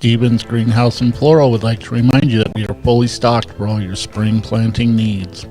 Stevens Greenhouse and Floral would like to remind you that we are fully stocked for all your spring planting needs.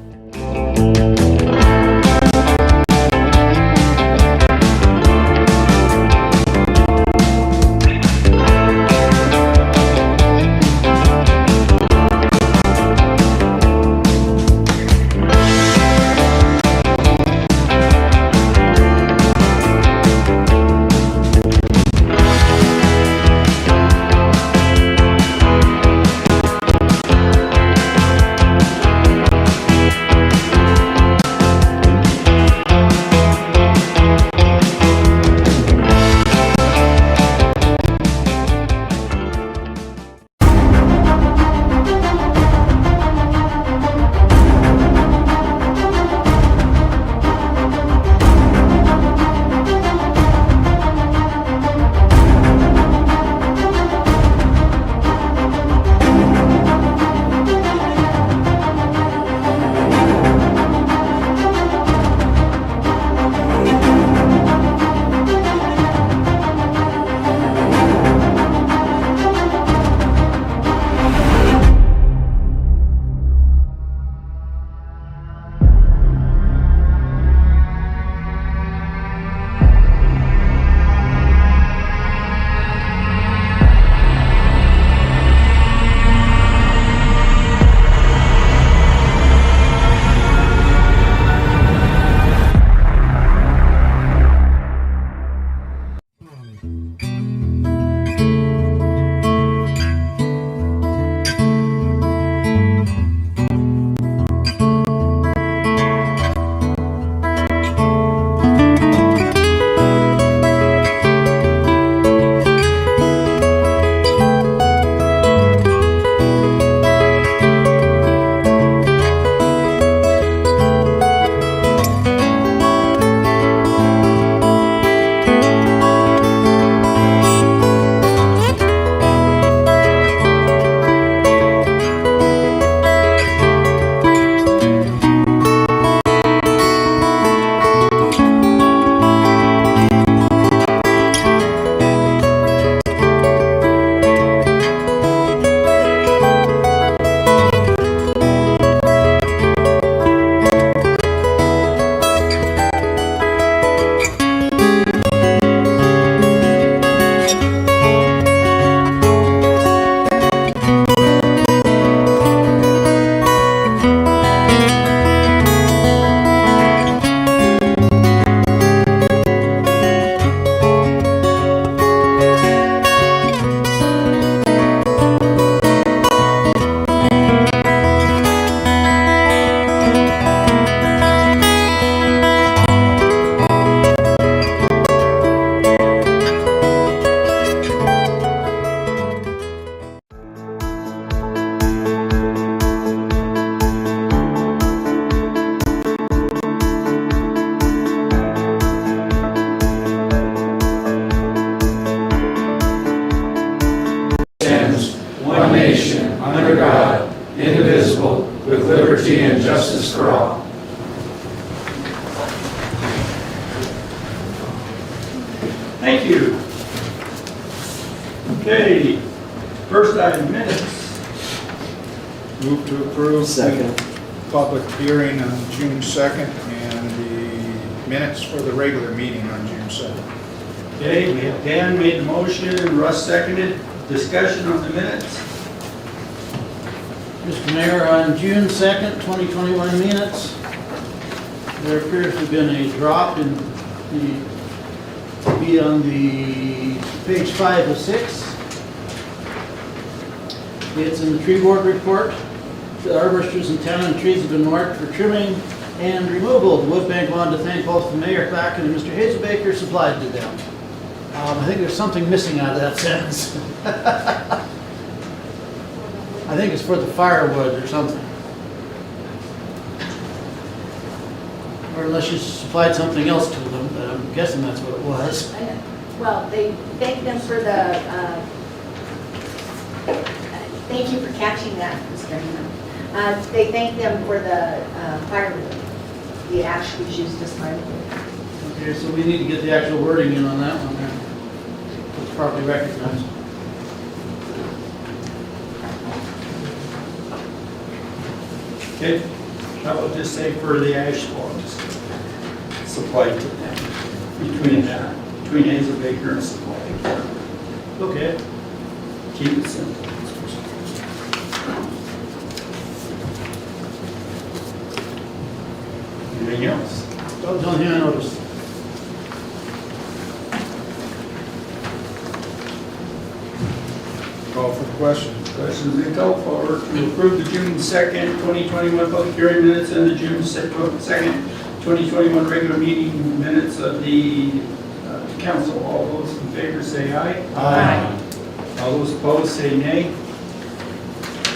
for all. Thank you. Okay, first item, minutes. Move to approve. Second. The public hearing on June 2nd and the minutes for the regular meeting on June 7th. Okay, we have Dan made the motion, Russ seconded. Discussion on the minutes. Mr. Mayor, on June 2nd, 2021 minutes, there appears to have been a drop in be on the page 5 of 6. It's in the tree board report. The arboristers in town and trees have been marked for trimming and removal. The wood bank wanted to thank both the Mayor Clacken and Mr. Hazelbaker supplied to them. I think there's something missing out of that sentence. I think it's for the firewood or something. Or unless you supplied something else to them, but I'm guessing that's what it was. Well, they thank them for the, thank you for catching that, Mr. Hammond. They thank them for the firewood, the ash was used as firewood. Okay, so we need to get the actual wording in on that one there. It's properly recognized. Okay, how about just say for the asphalt supplied to them between Hazel Baker and Supply. Okay. Keep it simple. Anything else? Don't hear notice. Call for the question. Questions been called for to approve the June 2nd, 2021 public hearing minutes and the June 2nd, 2021 regular meeting minutes of the council. All those in favor say aye. Aye. All those opposed say nay.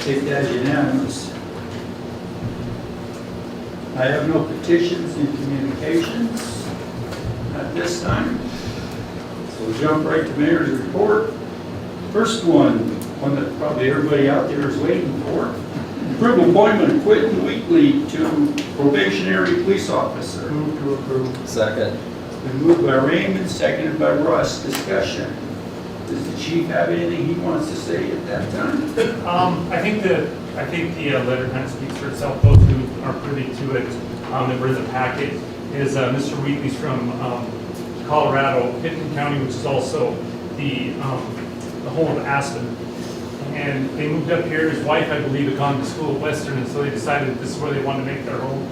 Take that as unanimous. I have no petitions and communications at this time. So we'll jump right to mayor's report. First one that probably everybody out there is waiting for. Approve appointment of Quentin Wheatley to probationary police officer. Move to approve. Second. It's been moved by Raymond, seconded by Russ. Discussion. Does the chief have anything he wants to say at that time? I think the letter kind of speaks for itself. Those who are privy to it, that were in the packet, is Mr. Wheatley's from Colorado, Pitkin County, which is also the home of Aspen. And they moved up here. His wife, I believe, had gone to school at Western, and so they decided this is where they wanted to make their home.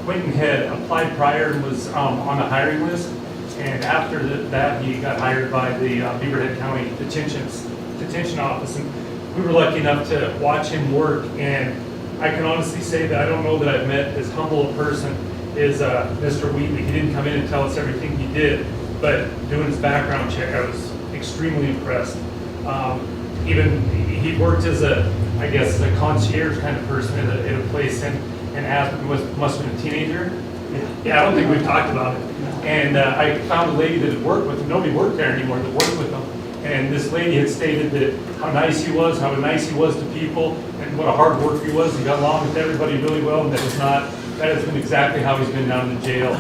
Quentin had applied prior and was on the hiring list. And after that, he got hired by the Beaverhead County Detention Office. And we were lucky enough to watch him work. And I can honestly say that I don't know that I've met as humble a person as Mr. Wheatley. He didn't come in and tell us everything he did, but doing his background check, I was extremely impressed. Even he worked as a concierge kind of person at a place in Aspen. Must have been a teenager. Yeah, I don't think we've talked about it. And I found a lady that had worked with him. Nobody worked there anymore that worked with him. And this lady had stated that how nice he was to people, and what a hard worker he was. He got along with everybody really well, and that has been exactly how he's been down in jail.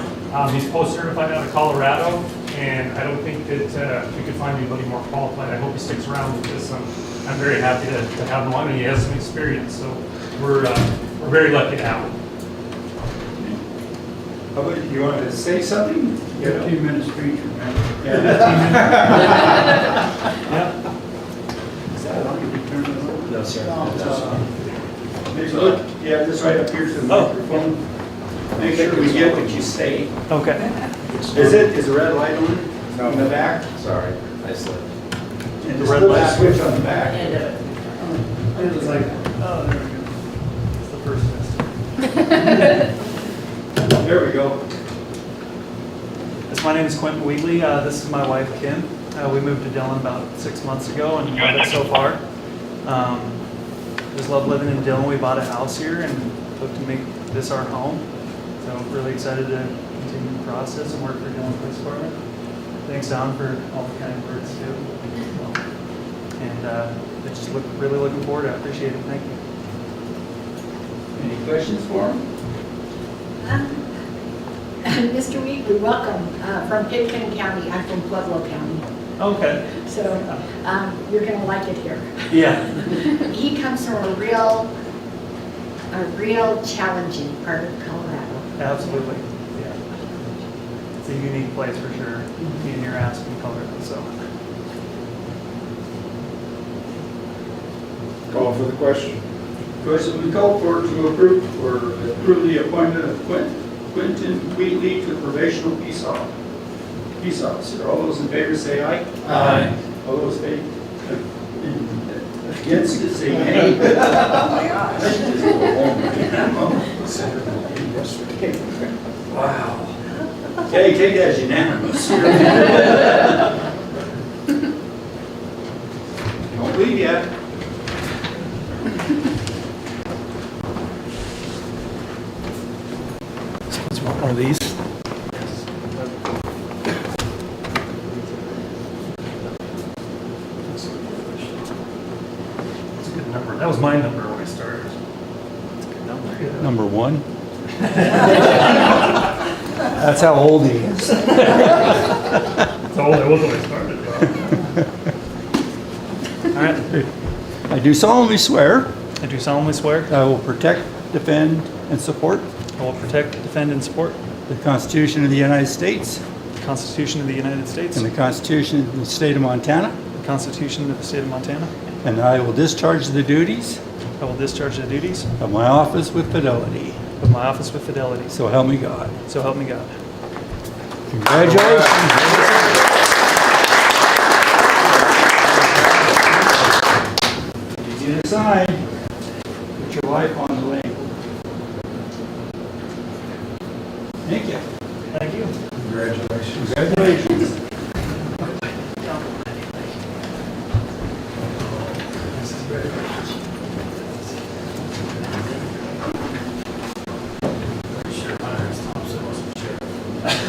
He's post-certified out of Colorado, and I don't think that we could find anybody more qualified. I hope he sticks around with this. I'm very happy to have him on, and he has some experience. So we're very lucky to have him. How about, you wanted to say something? 15 minutes speech, remember? Yeah. Is that on? Did you turn it over? No, sir. Maybe look, yeah, this right up here to the microphone. Make sure we get what you say. Okay. Is the red light on? No. In the back? Sorry, I slipped. And the red light switch on the back. It was like, oh, there we go. It's the first There we go. Yes, my name is Quentin Wheatley. This is my wife, Kim. We moved to Dillon about 6 months ago and love it so far. Just love living in Dillon. We bought a house here and look to make this our home. So really excited to continue the process and work for Dillon Police Department. Thanks, Don, for all the kind words too. And just really looking forward to it. I appreciate it. Thank you. Any questions for him? Mr. Wheatley, welcome from Pitkin County. I'm from Pueblo County. Okay. So you're going to like it here. Yeah. He comes from a real challenging part of Colorado. Absolutely. Yeah. It's a unique place for sure. Being near Aspen, Colorado. So. Call for the question. Question we call for to approve the appointment of Quentin Wheatley to probational peace officer. All those in favor say aye. Aye. All those against it say nay. Oh my gosh. Wow. Okay, take that as unanimous. Don't leave yet. Are these? That's a good number. That was my number when I started. That's a good number. Number one. That's how old he is. That's all I was when I started. All right. I do solemnly swear I do solemnly swear that I will protect defend, and support I will protect, defend, and support the Constitution of the United States the Constitution of the United States and the Constitution of the State of Montana, the Constitution of the State of Montana. and that I will discharge the duties I will discharge the duties of my office with fidelity. of my office with fidelity. So help me God. So help me God. Congratulations. Easy to sign. Put your wife on the label. Thank you. Thank you. Congratulations. Congratulations.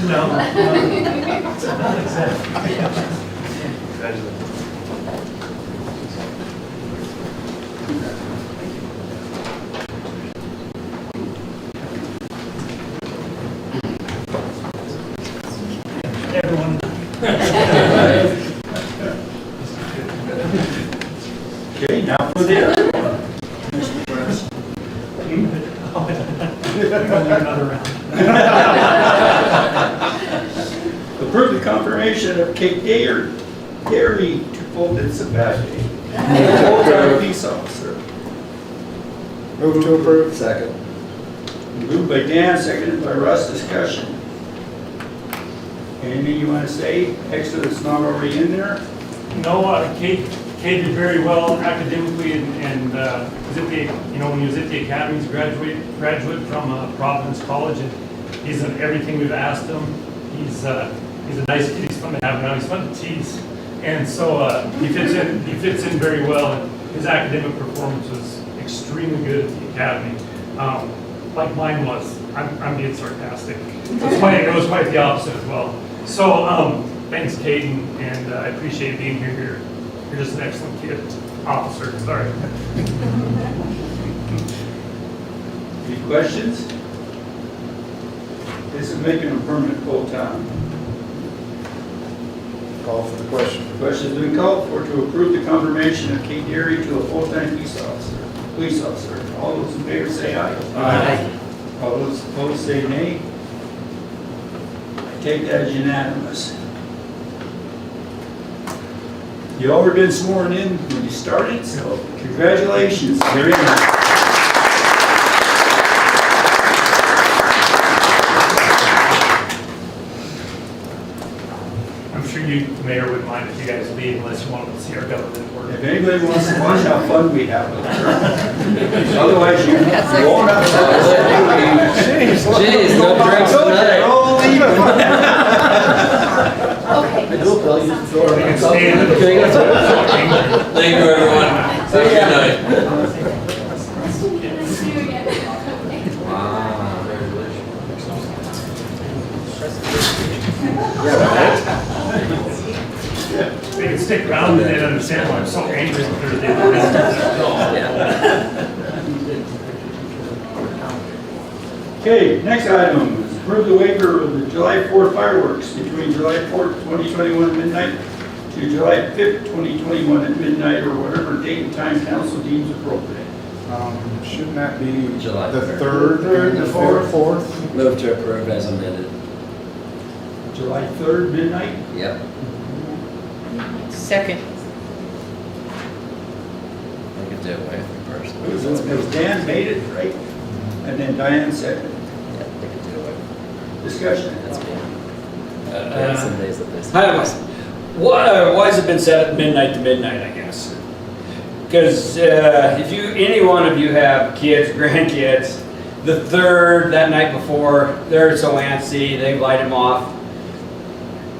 No. Not exactly. Everyone. Okay, now for the other one. Another round. Approve the confirmation of Kate Gary to Fulton Sebastian, full-time peace officer. Move to approve. Second. Moved by Dan, seconded by Russ. Discussion. Anything you want to say extra that's not already in there? No, Kate did very well academically and was at the, when he was at the academy, he's a graduate from Providence College, and he's done everything we've asked him. He's a nice kid, he's fun to have around, he's fun to tease. And so he fits in very well, and his academic performance was extremely good at the academy. Like mine was. I'm being sarcastic. It was quite the opposite as well. So thanks, Caden, and I appreciate being here. You're just an excellent kid, officer. Sorry. Any questions? This is making him permanent full-time. Call for the question. Question's been called for to approve the confirmation of Kate Gary to a full-time police officer. All those in favor say aye. Aye. All those opposed say nay. I take that as unanimous. You all were been sworn in when you started, so congratulations. You're in. I'm sure you, Mayor, wouldn't mind if you guys leave unless you wanted to see our government work. If anybody wants to watch how fun we have with her. Otherwise, you won't have Jeez, no drinks tonight. Okay. I do tell you, just throw You it can on stay in top. the Thank you, everyone. Have a good night. Wow. They can stick around and they understand why I'm so angry with Thursday. Okay, next item is approve the waiver of the July 4th fireworks between July 4th, 2021 at midnight to July 5th, 2021 at midnight, or whatever date and time council deems appropriate. Shouldn't that be July the 3rd. 3rd and the 4th? Move to approve as amended. July 3rd, midnight? Yep. Second. I could do it way first. It was Dan made it, right? And then Diane seconded. Yeah, I could do it. Discussion. That's me. Some days that this. Why has it been set at midnight to midnight, I guess? Because if any one of you have kids, grandkids, the 3rd, that night before, they're so antsy, they light them off.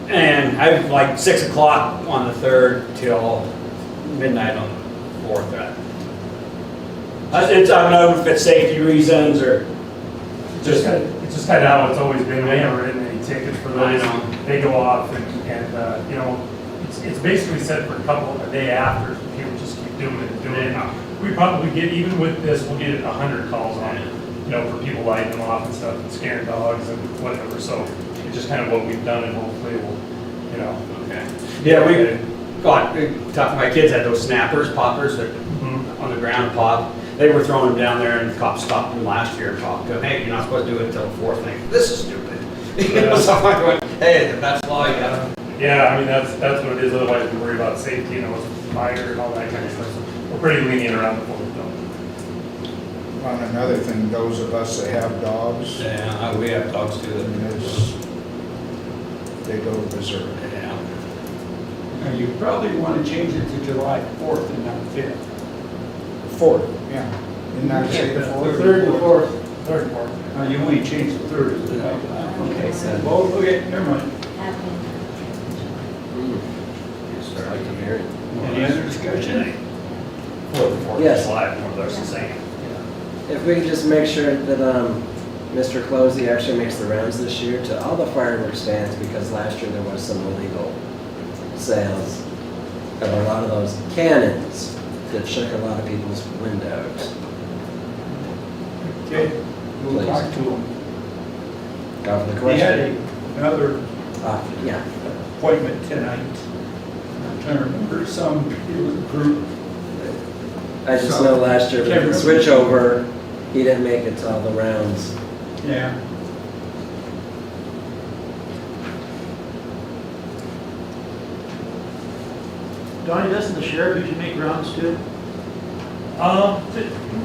And I have like 6 o'clock on the 3rd till midnight on the 4th. I don't know if it's safety reasons or It's just kind of how it's always been. We haven't written any tickets for those. I know. They go off and it's basically set for a day after. People just keep doing it and doing it. We probably get, even with this, we'll get 100 calls on it, for people lighting them off and stuff and scaring dogs and whatever. So it's just kind of what we've done, and hopefully we'll, Okay. Yeah, we talked, my kids had those snappers, poppers that Mhm. on the ground pop. they were throwing them down there, and the cops stopped them last year and talked to them, hey, you're not supposed to do it until the 4th. Like, this is stupid. You know, so I went, hey, if that's law, you gotta. Yeah, I mean, that's what it is, otherwise we worry about safety, you know, with fire and all that kind of stuff. So we're pretty lenient around the poles, though. On another thing, those of us that have dogs, Yeah, we have dogs too. I mean, they go berserk. Yeah. Now, you probably want to change it to July 4th and not 5th. 4th, yeah. Didn't that say the 4th? Third and fourth. Third and fourth. You only changed the 3rd, is it? Okay, so. Well, okay, never mind. Start like a hearing. Any other discussion? For the 4th of Yes. July, more or less the same. If we could just make sure that Mr. Closey actually makes the rounds this year to all the fireworks stands, because last year there was some illegal sales of a lot of those cannons that shook a lot of people's windows. Okay, we'll Please. talk to him. Call for the We had question. another Yeah. appointment tonight. I'm trying to remember some, it was a group. I just know last year with the switch over, he didn't make it to all the rounds. Yeah. Donnie, doesn't the sheriff usually make rounds too?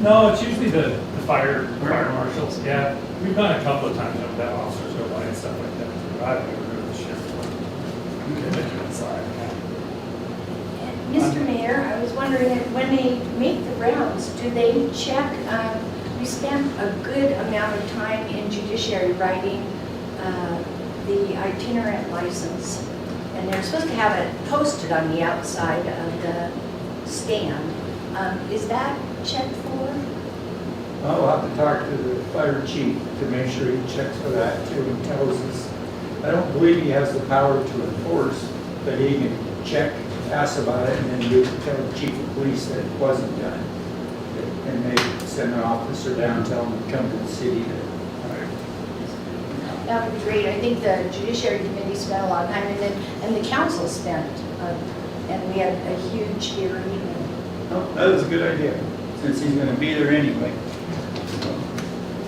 No, it's usually the fire marshals, yeah. We've done a couple of times with that officers go by and stuff like that. I don't ever go to the sheriff. Mr. Mayor, I was wondering, if when they make the rounds, do they check, we spent a good amount of time in judiciary writing the itinerant license, and they're supposed to have it posted on the outside of the stand. Is that checked for? I'll have to talk to the fire chief to make sure he checks for that too and tells us. I don't believe he has the power to enforce, but he can check, ask about it, and then you can tell the chief of police that it wasn't done. And maybe send an officer down, tell him to come to the city. That would be great. I think the judiciary committee spent a lot of time, and the council spent, and we had a huge hearing. Oh, that was a good idea, since he's gonna be there anyway.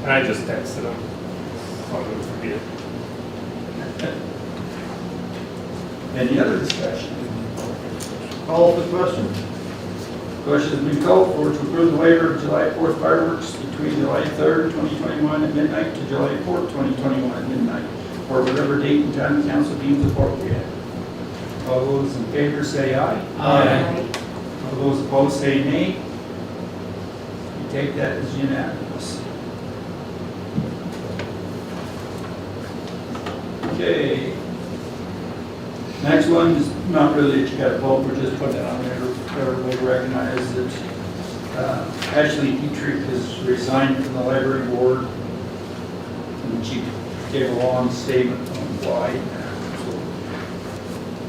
And I just texted them. I'll go forget. Any other discussion? Call for the question. Question has been called for to approve the waiver of July 4th fireworks between July 3rd, 2021 at midnight to July 4th, 2021 at midnight, or whatever date and time the council deems appropriate. All those in favor say aye. Aye. All those opposed say nay. You take that as unanimous. Okay. Next one is not really that you got to vote, we're just putting it on there to everybody recognize that Ashley Dietrich has resigned from the library board. And she gave a long statement on why.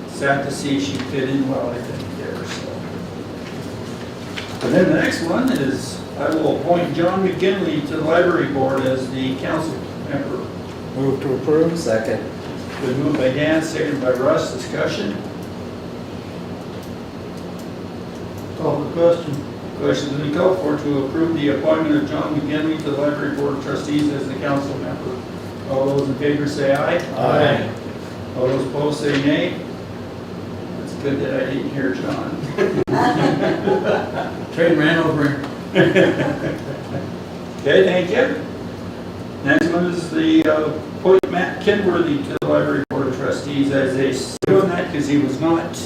So, sad to see she fit in well, I think, there, so. And then the next one is, I will appoint John McGinley to the library board as the council member. Move to approve? Second. Been moved by Dan, seconded by Russ. Discussion. Call for the question. Question has been called for to approve the appointment of John McGinley to the library board of trustees as the council member. All those in favor say aye. Aye. All those opposed say nay. It's good that I didn't hear John. Train ran over him. Okay, thank you. Next one is the appoint Matt Kenworthy to the library board of trustees as a, doing that because he was not,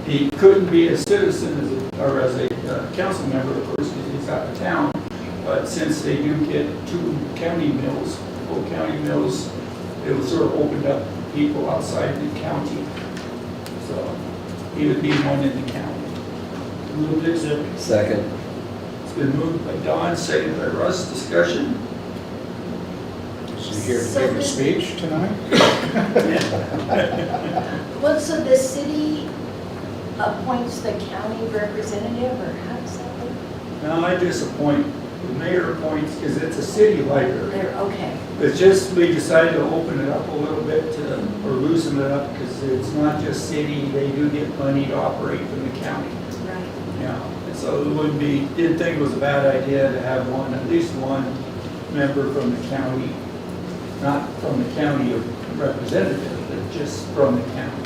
he couldn't be a citizen or as a council member, of course, because he's out of town. But since they do get 2 county mills, full county mills, it was sort of opened up people outside the county. So he would be one in the county. Move to accept. Second. It's been moved by Don, seconded by Russ. Discussion. Is he here to give a speech tonight? Well, so the city appoints the county representative, or how does that work? Now, I just appoint, the mayor appoints, because it's a city library. There, okay. It's just, we decided to open it up a little bit to, or loosen it up, because it's not just city, they do get money to operate from the county. Right. Yeah, So it wouldn't be, didn't think it was a bad idea to have one, at least one member from the county, not from the county representative, but just from the county.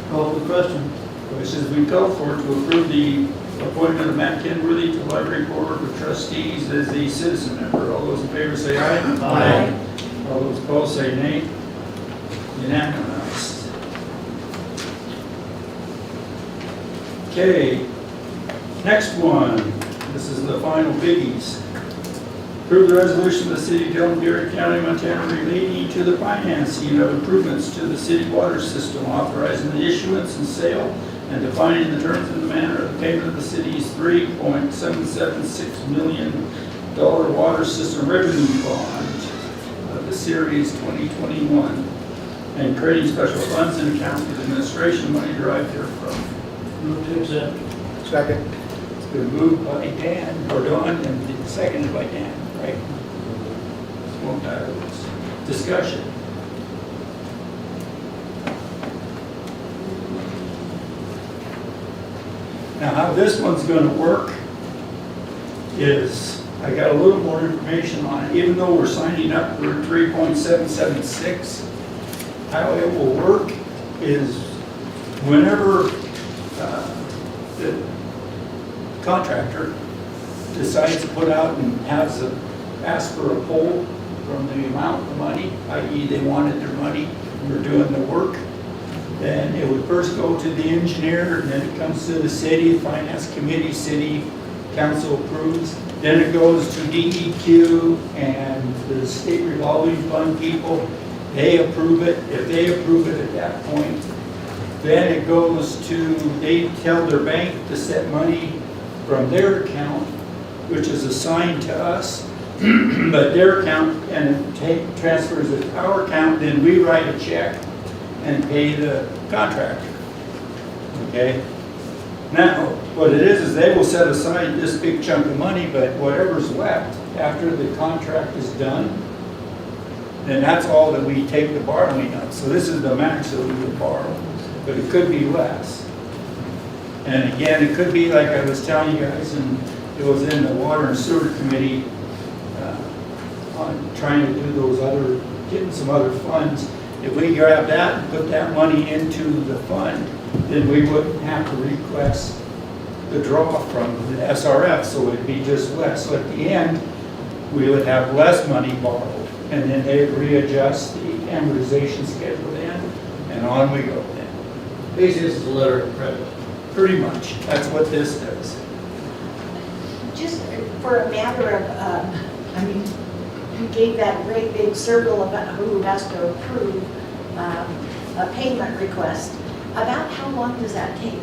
Call for the question. Which is we call for to approve the appointment of Matt Kenworthy to Library Board of Trustees as a citizen member. All those in favor say aye. Aye. All those opposed say nay. Unanimous. Okay, next one. This is the final biggies. Approve the resolution of the City of Dillon, County, Montana relating to the financing of improvements to the city water system, authorizing the issuance and sale and defining the terms and the manner of the payment of the city's $3.776 million water system revenue bond of the series 2021, and creating special funds and accounts for the administration money derived therefrom. Move to accept. Second. It's been moved by Dan, or Don, and seconded by Dan, right? Small matters. Discussion. Now, how this one's gonna work is, I got a little more information on it, even though we're signing up for 3.776, how it will work is whenever the contractor decides to put out and ask for a poll from the amount of money, i.e. they wanted their money, we're doing the work, then it would first go to the engineer, and then it comes to the city, finance committee, city council approves, then it goes to DEQ and the state revolving fund people, they approve it. If they approve it at that point, then it goes to, they tell their bank to set money from their account, which is assigned to us, but their account, and it transfers it to our account, then we write a check and pay the contractor. Okay? Now, what it is they will set aside this big chunk of money, but whatever's left after the contract is done, then that's all that we take the borrowing of. So this is the max that we would borrow, but it could be less. And again, it could be like I was telling you guys, and it was in the Water and Sewer Committee on trying to do those other, getting some other funds. If we grab that and put that money into the fund, then we wouldn't have to request the draw from the SRF, so it'd be just less. So at the end, we would have less money borrowed, and then they'd readjust the amortization schedule then, and on we go then. Basically, this is a letter of credit. Pretty much, that's what this does. Just for a matter of, I mean, you gave that great big circle about who has to approve a payment request. About how long does that take?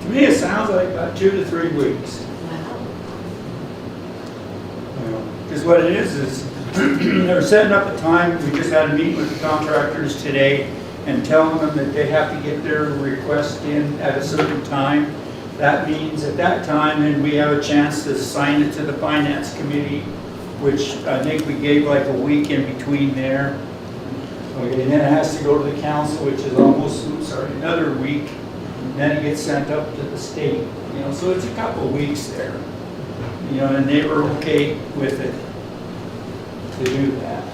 To me, it sounds like about 2 to 3 weeks. Wow. Because what it is they're setting up a time. We just had a meeting with the contractors today and telling them that they have to get their request in at a certain time. That means at that time, then we have a chance to assign it to the finance committee, which I think we gave like a week in between there. Okay, and then it has to go to the council, which is almost, another week. And then it gets sent up to the state, so it's a couple of weeks there. And they were okay with it to do that.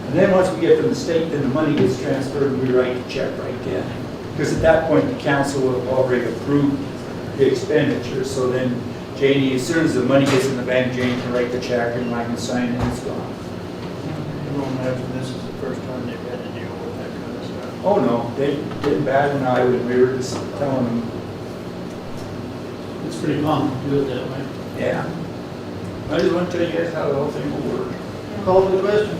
And then once we get from the state, then the money gets transferred and we write the check right then. Because at that point, the council will have already approved the expenditure. So then Janie, as soon as the money gets in the bank, Janie can write the check and I can sign it and it's gone. You don't imagine this is the first time they've had to deal with that kind of stuff. Oh no, they did bad when we were just telling them, It's pretty common to do it that way. yeah. I just want to tell you guys how the whole thing will work. Call for the question.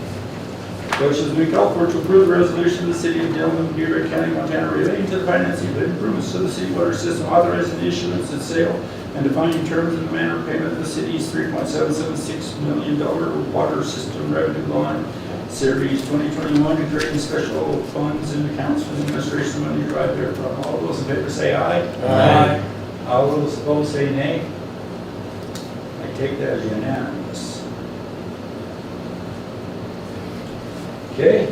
Which is we call for to approve the resolution of the city of Dillon, Butte County, Montana relating to the financing of improvements to the city water system, authorizing the issuance and sale and defining terms and the manner of payment of the city's $3.776 million water system revenue bond, series 2021, and creating special funds and accounts for the administration money derived therefrom. All those in favor say aye. Aye. All those opposed say nay. I take that as unanimous. Okay?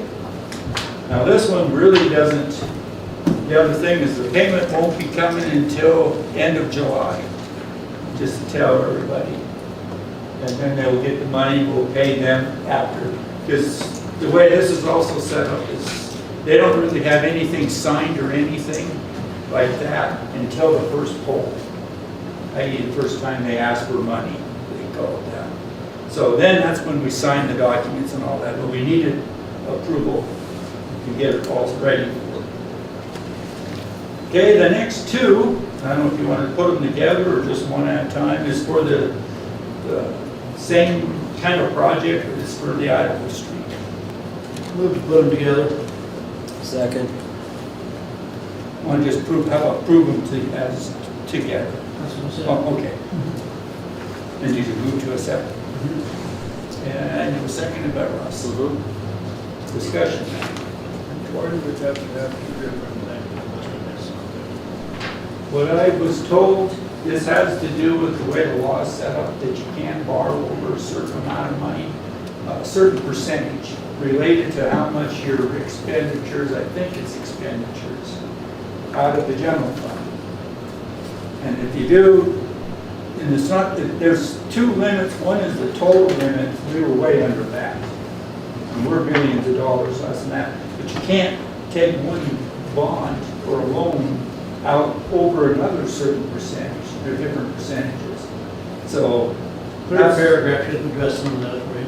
Now this one really doesn't, the other thing is the payment won't be coming until end of July, just to tell everybody. And then they'll get the money, we'll pay them after. Because the way this is also set up is, they don't really have anything signed or anything like that until the first poll. I.e. the first time they ask for money, they call it that. So then that's when we sign the documents and all that, but we needed approval to get it all ready for it. Okay, the next two, I don't know if you want to put them together or just one at a time, is for the same kind of project, but it's for the Idaho Street. Move to put them together. Second. Want to just prove, how about prove them as together? That's what I said. Oh, okay. Then you can move to a second. And it was seconded by Russ. Discussion. Why do we have to have two different things? What I was told, this has to do with the way the law is set up, that you can't borrow over a certain amount of money, a certain percentage related to how much your expenditures, I think it's expenditures, out of the general fund. And if you do, and it's not, there's two limits. One is the total limit. We were way under that. And we're millions of dollars less than that. But you can't take one bond or a loan out over another certain percentage. They're different percentages. So Third paragraph should address some of that for you.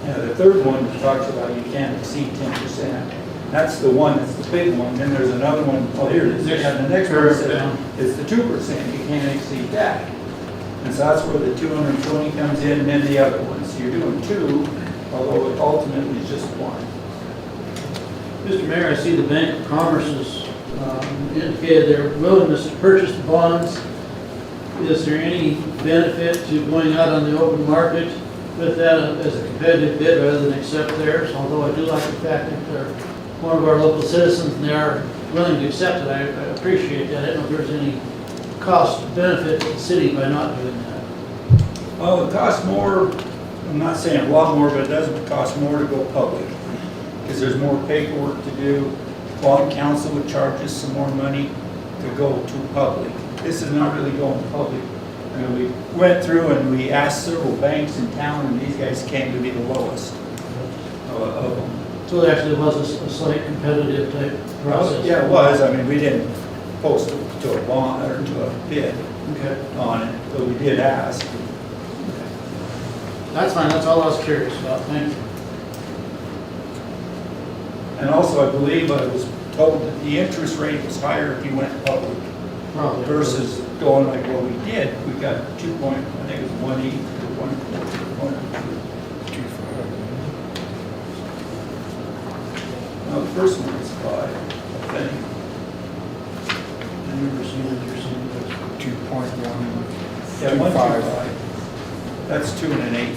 yeah, the third one talks about you can't exceed 10%. That's the one, that's the big one. Then there's another one, oh, here it is. Yeah, the next one is the 2%. You can't exceed that. And so that's where the 220 comes in, and then the other one. So you're doing two, although it ultimately is just one. Mr. Mayor, I see the Bank of Commerce has indicated their willingness to purchase the bonds. Is there any benefit to going out on the open market with that as a competitive bid rather than accept theirs? Although I do like the fact that they're one of our local citizens and they are willing to accept it. I appreciate that. I don't know if there's any cost benefit to the city by not doing that. Well, it costs more, I'm not saying a lot more, but it does cost more to go public. Because there's more paperwork to do. Bond council would charge us some more money to go to public. This is not really going public. I mean, we went through and we asked several banks in town, and these guys came to be the lowest of them. So there actually was a slight competitive type process. Yeah, it was. I mean, we didn't post it to a bond or to a bid Okay. on it, but we did ask. That's fine. That's all I was curious about. Thank you. And also, I believe I was told that the interest rate was higher if you went public Probably. versus going like what we did. We got 2 point, I think it was 1.8 or 1.4. No, the first one was 5, I think. I remember seeing it. You're seeing it. 2.1. Yeah, 2.5. 1.25. That's 2 1/8.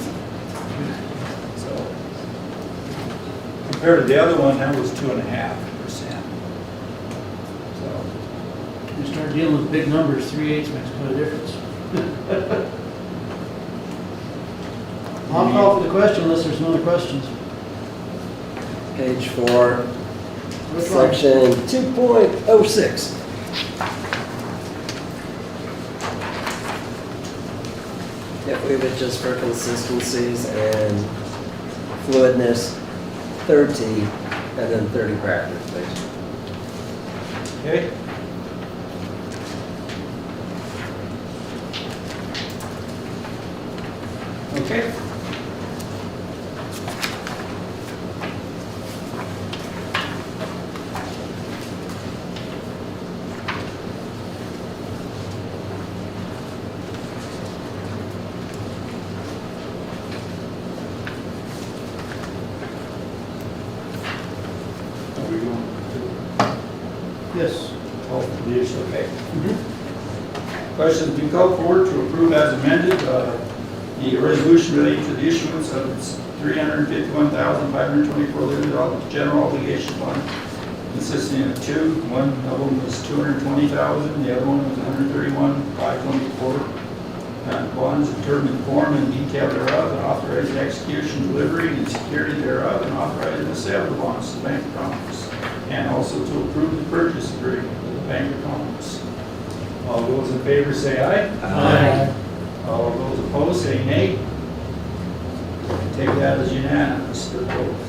So compared to the other one, that was 2.5%. So You start dealing with big numbers, 3/8 makes quite a difference. I'll call for the question unless there's no other questions. Page 4, Which one? section 2.06. Yep, leave it just for consistencies and fluidness, 30, and then 30 practice, please. okay. Okay. Are we going to? Yes. Oh, the issue, okay. Questions be called forward to approve as amended, the resolution relating to the issuance of $351,524 general obligation bond consisting of two. One of them was $220,000, the other one was $131,524. Bonds determine the form and detail thereof, and authorize the execution, delivery, and security thereof, and authorize the sale of the bonds to the Bank of Commerce, and also to approve the purchase agreement with the Bank of Commerce. All those in favor say aye. Aye. All those opposed say nay. Take that as unanimous for both.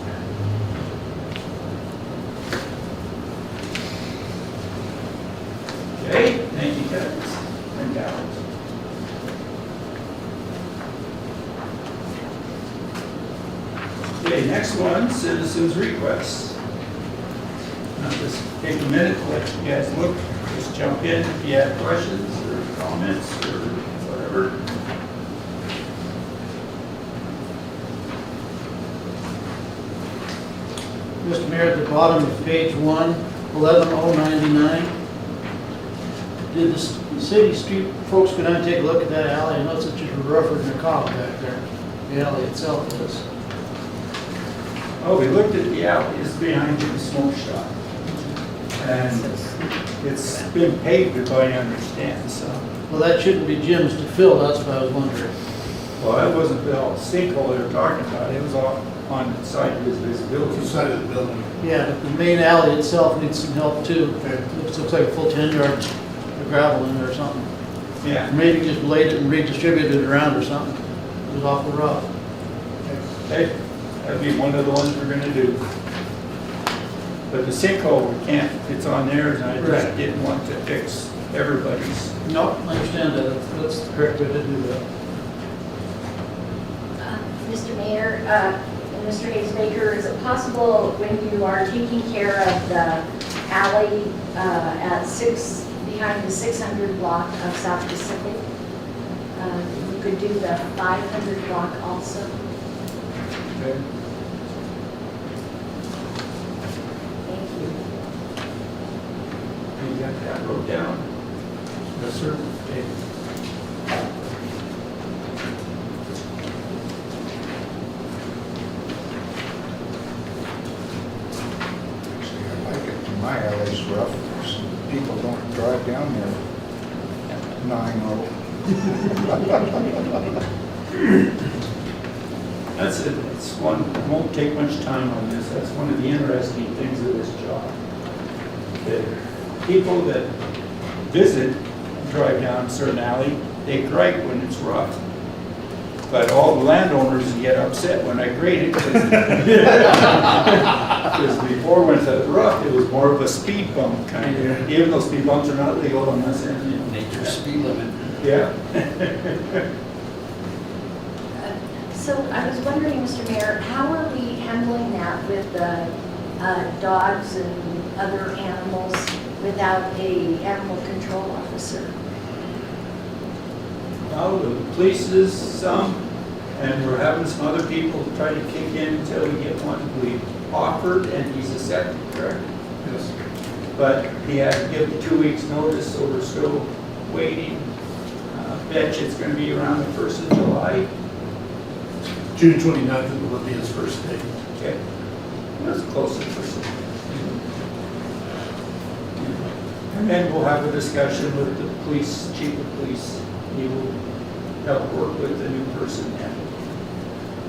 Okay, thank you guys and gals. Okay, next one, citizens' requests. Now just take a minute to let you guys look, just jump in if you have questions or comments or whatever. Mr. Mayor, at the bottom of page 1, 11099. Did the city street folks go down and take a look at that alley? I know it's just rougher than a cop back there. The alley itself is. Oh, we looked at the alley, it's behind the smoke shop. And it's been paved, if I understand, so. Well, that shouldn't be Jim's to fill, that's what I was wondering. Well, that wasn't the sinkhole they were talking about, it was on the side of his visibility. Inside of the building. Yeah, but the main alley itself needs some help too. It looks like a full 10 yards of gravel in there or something. Yeah, Maybe just blade it and redistribute it around or something. It was awful rough. okay, that'd be one of the ones we're gonna do. But the sinkhole, we can't, it's on theirs, and I just Right. didn't want to fix everybody's. Nope, I understand that. That's the correct way to do that. Mr. Mayor, and Mr. Hayes-Baker, is it possible when you are taking care of the alley at 6, behind the 600 block of South Pacific, you could do the 500 block also? Okay. Thank you. You got that wrote down? Yes, sir. Okay. Actually, I like it. My alley's rough. Some people don't drive down there 9-0. That's it, it's one, won't take much time on this, that's one of the interesting things of this job. That people that visit, drive down a certain alley, they gripe when it's rough. But all the landowners get upset when I grade it, because before when it was rough, it was more of a speed bump kind of, even though speed bumps are not legal unless they're, you know. Nature's speed limit. Yeah. So I was wondering, Mr. Mayor, how are we handling that with the dogs and other animals without a animal control officer? Now, the police is some, and we're having some other people try to kick in until we get one. We offered, and he's accepted, correct? Yes. But he had to give 2 weeks' notice, so we're still waiting. Bet you it's gonna be around the 1st of July. June 29th will be his first day. Okay, that's close to the 1st. And then we'll have a discussion with the police, chief of police. He will help work with the new person then.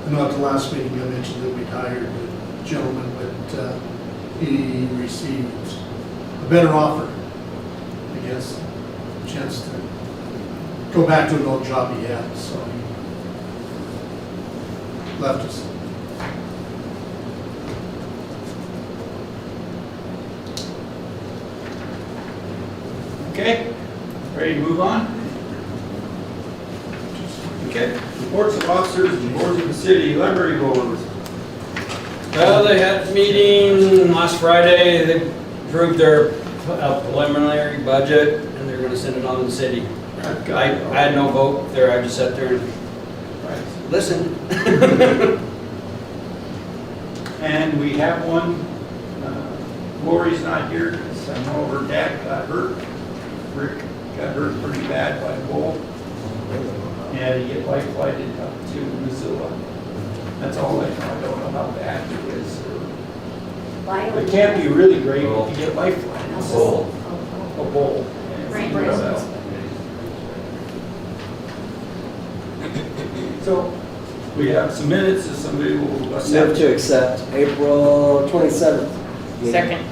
I know at the last meeting I mentioned that we'd hired a gentleman, but he received a better offer, I guess, a chance to go back to an old job he had, so he left us. Okay, ready to move on? Okay, reports of officers and boards of the city, library board. Well, they had a meeting last Friday, they approved their preliminary budget, and they're gonna send it on to the city. I had no vote there, I just sat there and listened. And we have one, Lori's not here, because I know her dad got hurt. Rick got hurt pretty bad by a bull. He had to get life flighted up to Missoula. That's all I know. I don't know how bad it is. Bio. It can't be really great if you get life lines. Oh, A bowl. Right. So, we have some minutes, if somebody will Move accept. to accept April 27th. Second.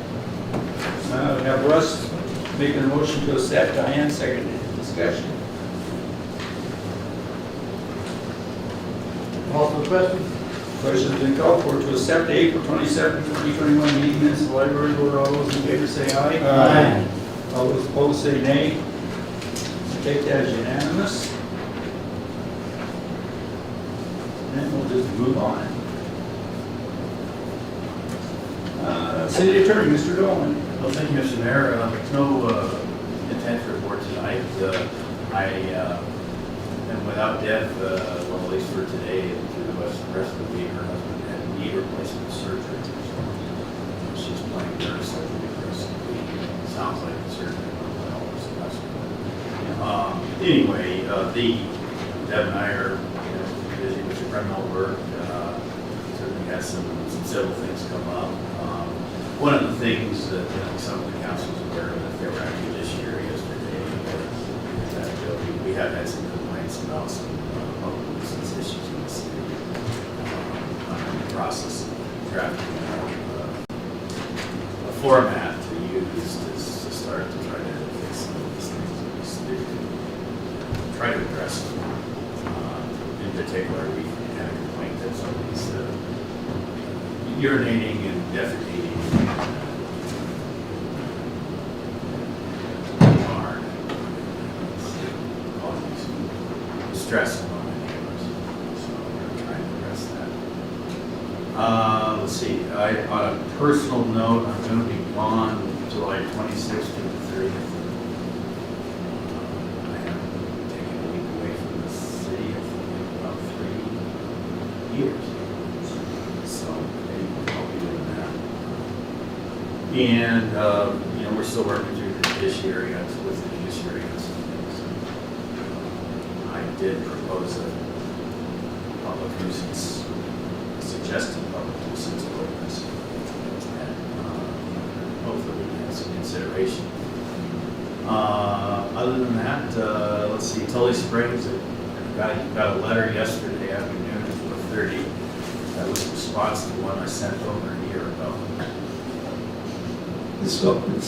Have Russ making a motion to accept, Diane seconded. Discussion. Call for the question? Question's been called for to accept the April 27, 2021 meeting minutes of the library board. All those in favor say aye. Aye. All those opposed say nay. I take that as unanimous. Then we'll just move on. City Attorney, Mr. Dolan. Well, thank you, Mr. Mayor. There's no intent to report tonight. I am without Deb, well, at least for today and through the rest of the week. Her husband had knee replacement surgery. So she's playing nurse over the rest of the week. Sounds like the surgery went well. So that's good. Anyway, Deb and I are busy with the criminal work. Certainly has some civil things come up. One of the things that some of the councils aware of, that they were actually this year yesterday, is that we have had some complaints about some public nuisance issues in the city. I'm in the process of drafting a format to use to start to try to fix some of these things in the city, try to address them. In particular, we had a complaint that somebody's urinating and defecating hard, causing some stress among the neighbors. So we're trying to address that. Let's see. On a personal note, I'm going to be gone July 26th to the 30th. I have taken a week away from the city. I think about 3 years. So maybe I'll be doing that. And, we're still working through the judiciary, with the judiciary and some things. I did propose a public nuisance, suggested public nuisance ordinance. And hopefully we can have some consideration. Other than that, let's see, Tully Springs, I got a letter yesterday afternoon at 4:30. That was a response to the one I sent over a year ago. So, I'm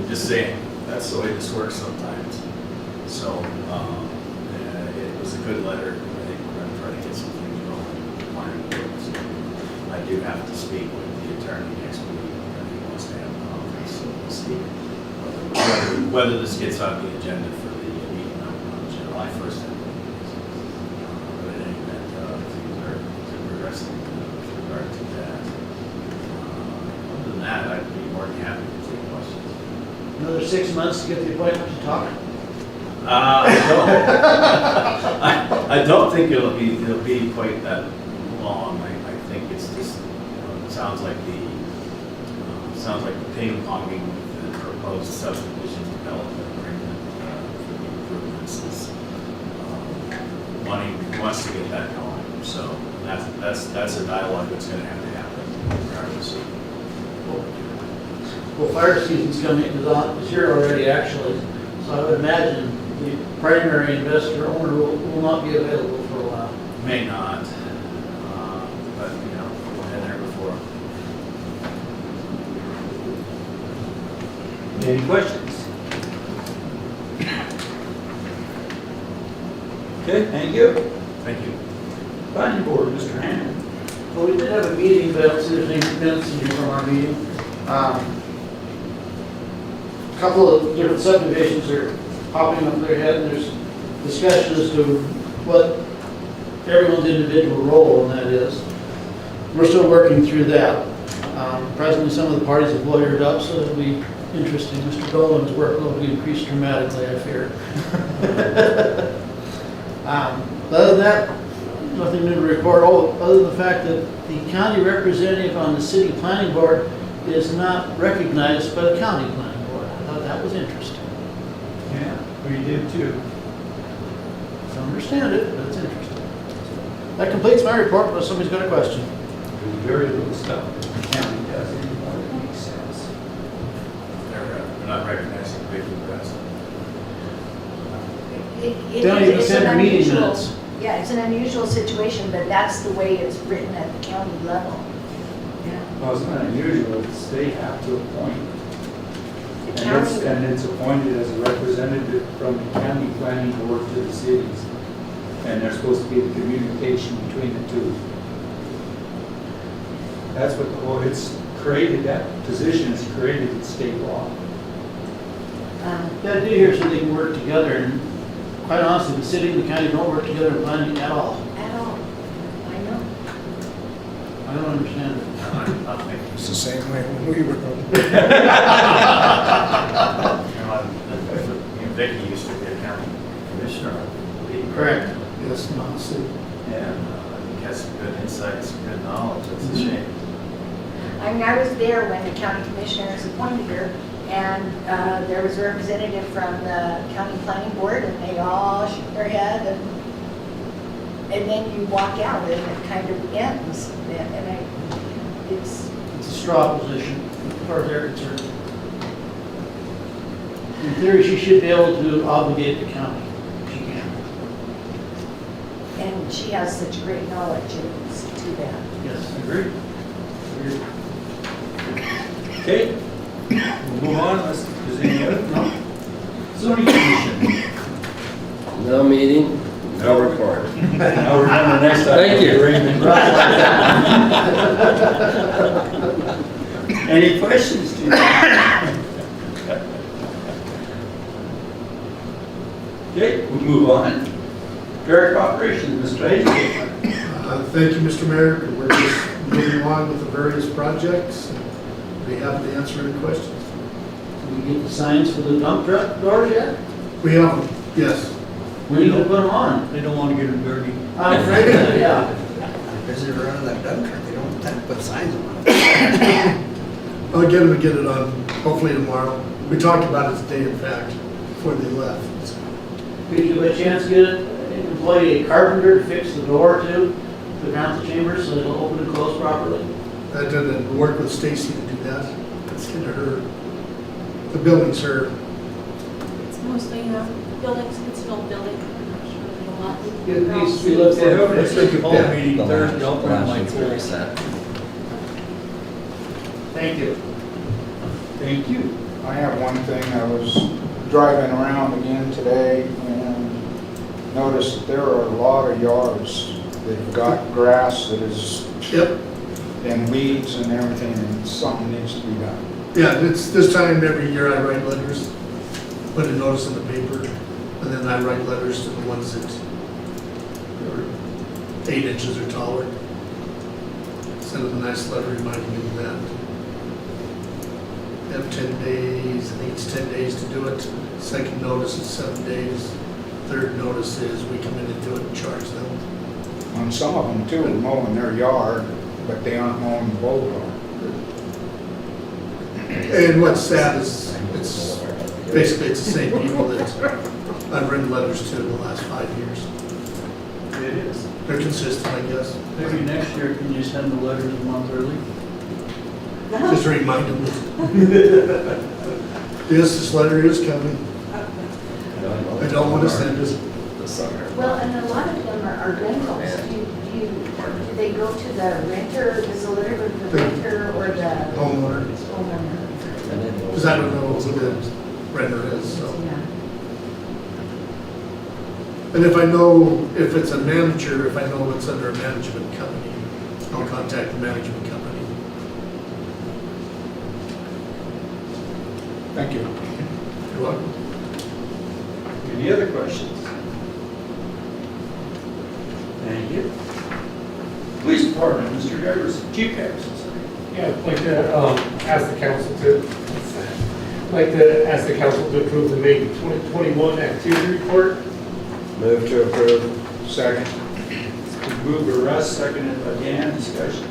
just saying, that's the way this works sometimes. So, it was a good letter. I think we're going to try to get some things going. I do have to speak with the attorney next week. He wants to have a conference, so we'll see whether this gets on the agenda for the meeting on July 1st. But in any event, things are progressing with regard to that. Other than that, I'd be more than happy to take questions. Another 6 months to get the appointment to talk? I don't think it'll be quite that long. I think it's just sounds like the ping ponging with the proposed subdivision development agreement for the improvements is wants to get that going. So that's a dialogue that's going to have to happen regardless of what we do. Well, fire season's coming, is here already actually, so I would imagine the primary investor owner will not be available for a while. May not, but we've been there before. Any questions? Okay, thank you. Thank you. Planning board, Mr. Hammond. Well, we did have a meeting, but I don't see there's any minutes in here from our meeting. A couple of different subdivisions are popping up their head, and there's discussion as to what everyone's individual role in that is. We're still working through that. Presently, some of the parties have lawyered up, so it'll be interesting. Mr. Dolan's workload will be increased dramatically, I fear. Other than that, nothing new to report, other than the fact that the county representative on the city planning board is not recognized by the county planning board. I thought that was interesting. Yeah, we did too. I don't understand it, but it's interesting. That completes my report, unless somebody's got a question. There's very little stuff that the county does anymore that makes sense. They're not recognizing the big events. It Don't even is send an her meeting unusual- minutes. Yeah, it's an unusual situation, but that's the way it's written at the county level. Yeah. Well, it's not unusual, it's they have to appoint. The And it's appointed as a representative from the county planning board to the cities. And there's supposed to be the communication between the two. That's what it's created, that position is created in state law. Yeah, I do hear so they can work together, and quite honestly, the city and the county don't work together in planning at all. At all. I know. I don't understand it. It's the same way when we were. Vicky used to be a county commissioner, I believe. Correct. Yes, not city. And I think has some good insights, some good knowledge. It's a shame. I mean, I was there when the county commissioners appointed her, and there was a representative from the county planning board, and they all shook their head, and then you walk out, and it kind of ends. It's, It's a straw position, as far as they're concerned. In theory, she should be able to obligate the county. She can. and she has such great knowledge, it's too bad. Yes. Agreed. Okay, we'll move on, unless there's any other, no? Zoning commission. No meeting, no report. Now we're on the next item. Thank you. Raymond. Any questions? Steve? Okay, we'll move on. Direct operations, Mr. Hayes. Thank you, Mr. Mayor. We're just moving on with the various projects. Be happy to answer any questions. Did we get the signs for the dump truck doors yet? We have them, yes. When are you gonna put them on? They don't want to get them dirty. I'm afraid of that, yeah. Because they're running that dump truck, they don't have to put signs on it. I'll get them to get it on hopefully tomorrow. We talked about it today, in fact, before they left. Could you by chance employ a carpenter to fix the door to the council chambers so it'll open and close properly? I did work with Stacy to do that. Let's get her, the buildings are, It's mostly buildings, it's an old building. I'm not sure there's a lot. It needs to be looked at. Let's take a whole Yeah. meeting Thursday, I'll put it on my phone. Thank you. Thank you. I have one thing. I was driving around again today and noticed that there are a lot of yards that have got grass that is yep. and weeds and everything, and something needs to be done. Yeah, it's this time every year I write letters, put a notice in the paper, and then I write letters to the ones that are 8 inches or taller. Send them a nice letter reminding them of that. They have 10 days, I think it's 10 days to do it. Second notice is 7 days. Third notice is we come in and do it and charge them. On some of them too, are mowing their yard, but they aren't mowing the boulevard. And what's sad is, it's basically it's the same people that I've written letters to the last 5 years. It is. They're consistent, I guess. Maybe next year, can you send the letters a month early? Just remind them. Yes, this letter is coming. I don't want to send it. Well, and a lot of them are rentals. Do they go to the renter, does the letter go to the renter or the Homeowner, homeowner? because I don't know who the renter is, so. Yeah. And if I know, if it's a manager, if I know it's under a management company, I'll contact the management company. Thank you. You're welcome. Any other questions? Thank you. Police Department, Mr. Garris, Chief Garris. Yeah, I'd like to ask the council to approve the May 2021 activity report. Move to approve. Second. Moved by Russ, seconded by Dan, discussion.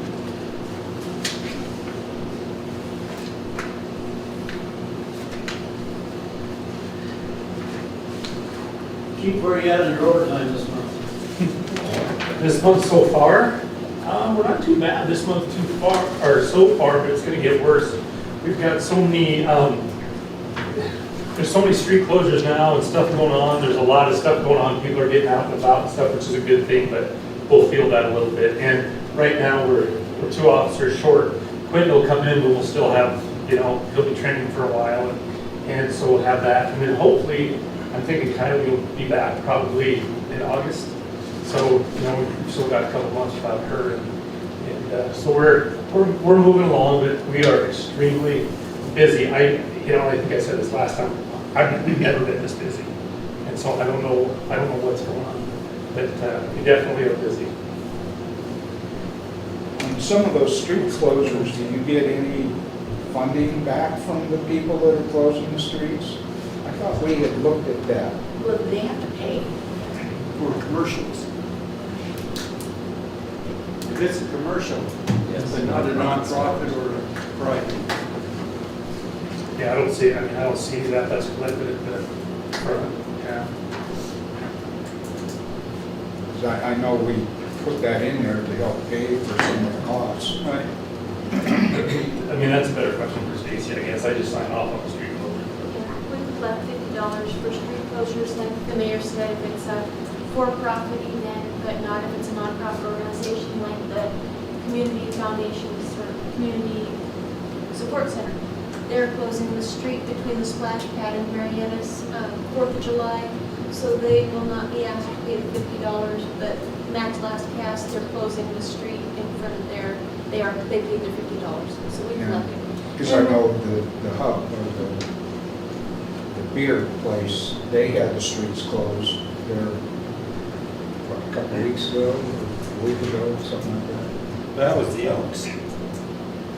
Chief, where are you at in your overtime this month? This month so far, We're not too bad this month too far, or so far, but it's gonna get worse. We've got so many, there's so many street closures now and stuff going on. There's a lot of stuff going on. People are getting out and about and stuff, which is a good thing, but we'll feel that a little bit. And right now, we're 2 officers short. Quentin will come in, but we'll still have, he'll be training for a while. And so we'll have that. And then hopefully, I'm thinking Kylie will be back probably in August. So, we've still got a couple months without her. And so we're moving along, but we are extremely busy. I think I said this last time. We've never been this busy. And so I don't know what's going on, but we definitely are busy. On some of those street closures, do you get any funding back from the people that are closing the streets? I thought we had looked at that. Well, they have to pay. For commercials. If it's a commercial, but not a nonprofit or a private. Yeah, I don't see that. That's collected at the front. Yeah. 'Cause I know we put that in there to help pay for some of the costs. Right. That's a better question for Stacy, I guess. I just sign off on the street closure. We collect $50 for street closures, like the mayor said, if it's a for-profit event, but not if it's a nonprofit organization like the community foundations or community support center. They're closing the street between the splash pad and Marietta's 4th of July, so they will not be asked to pay the $50, but Matt's Last Cast, they're closing the street in front of they paid their $50, so we collect it. Because I know the hub, or the beer place, they had the streets closed there, what, a couple of weeks ago, or a week ago, something like that. That was the Elks.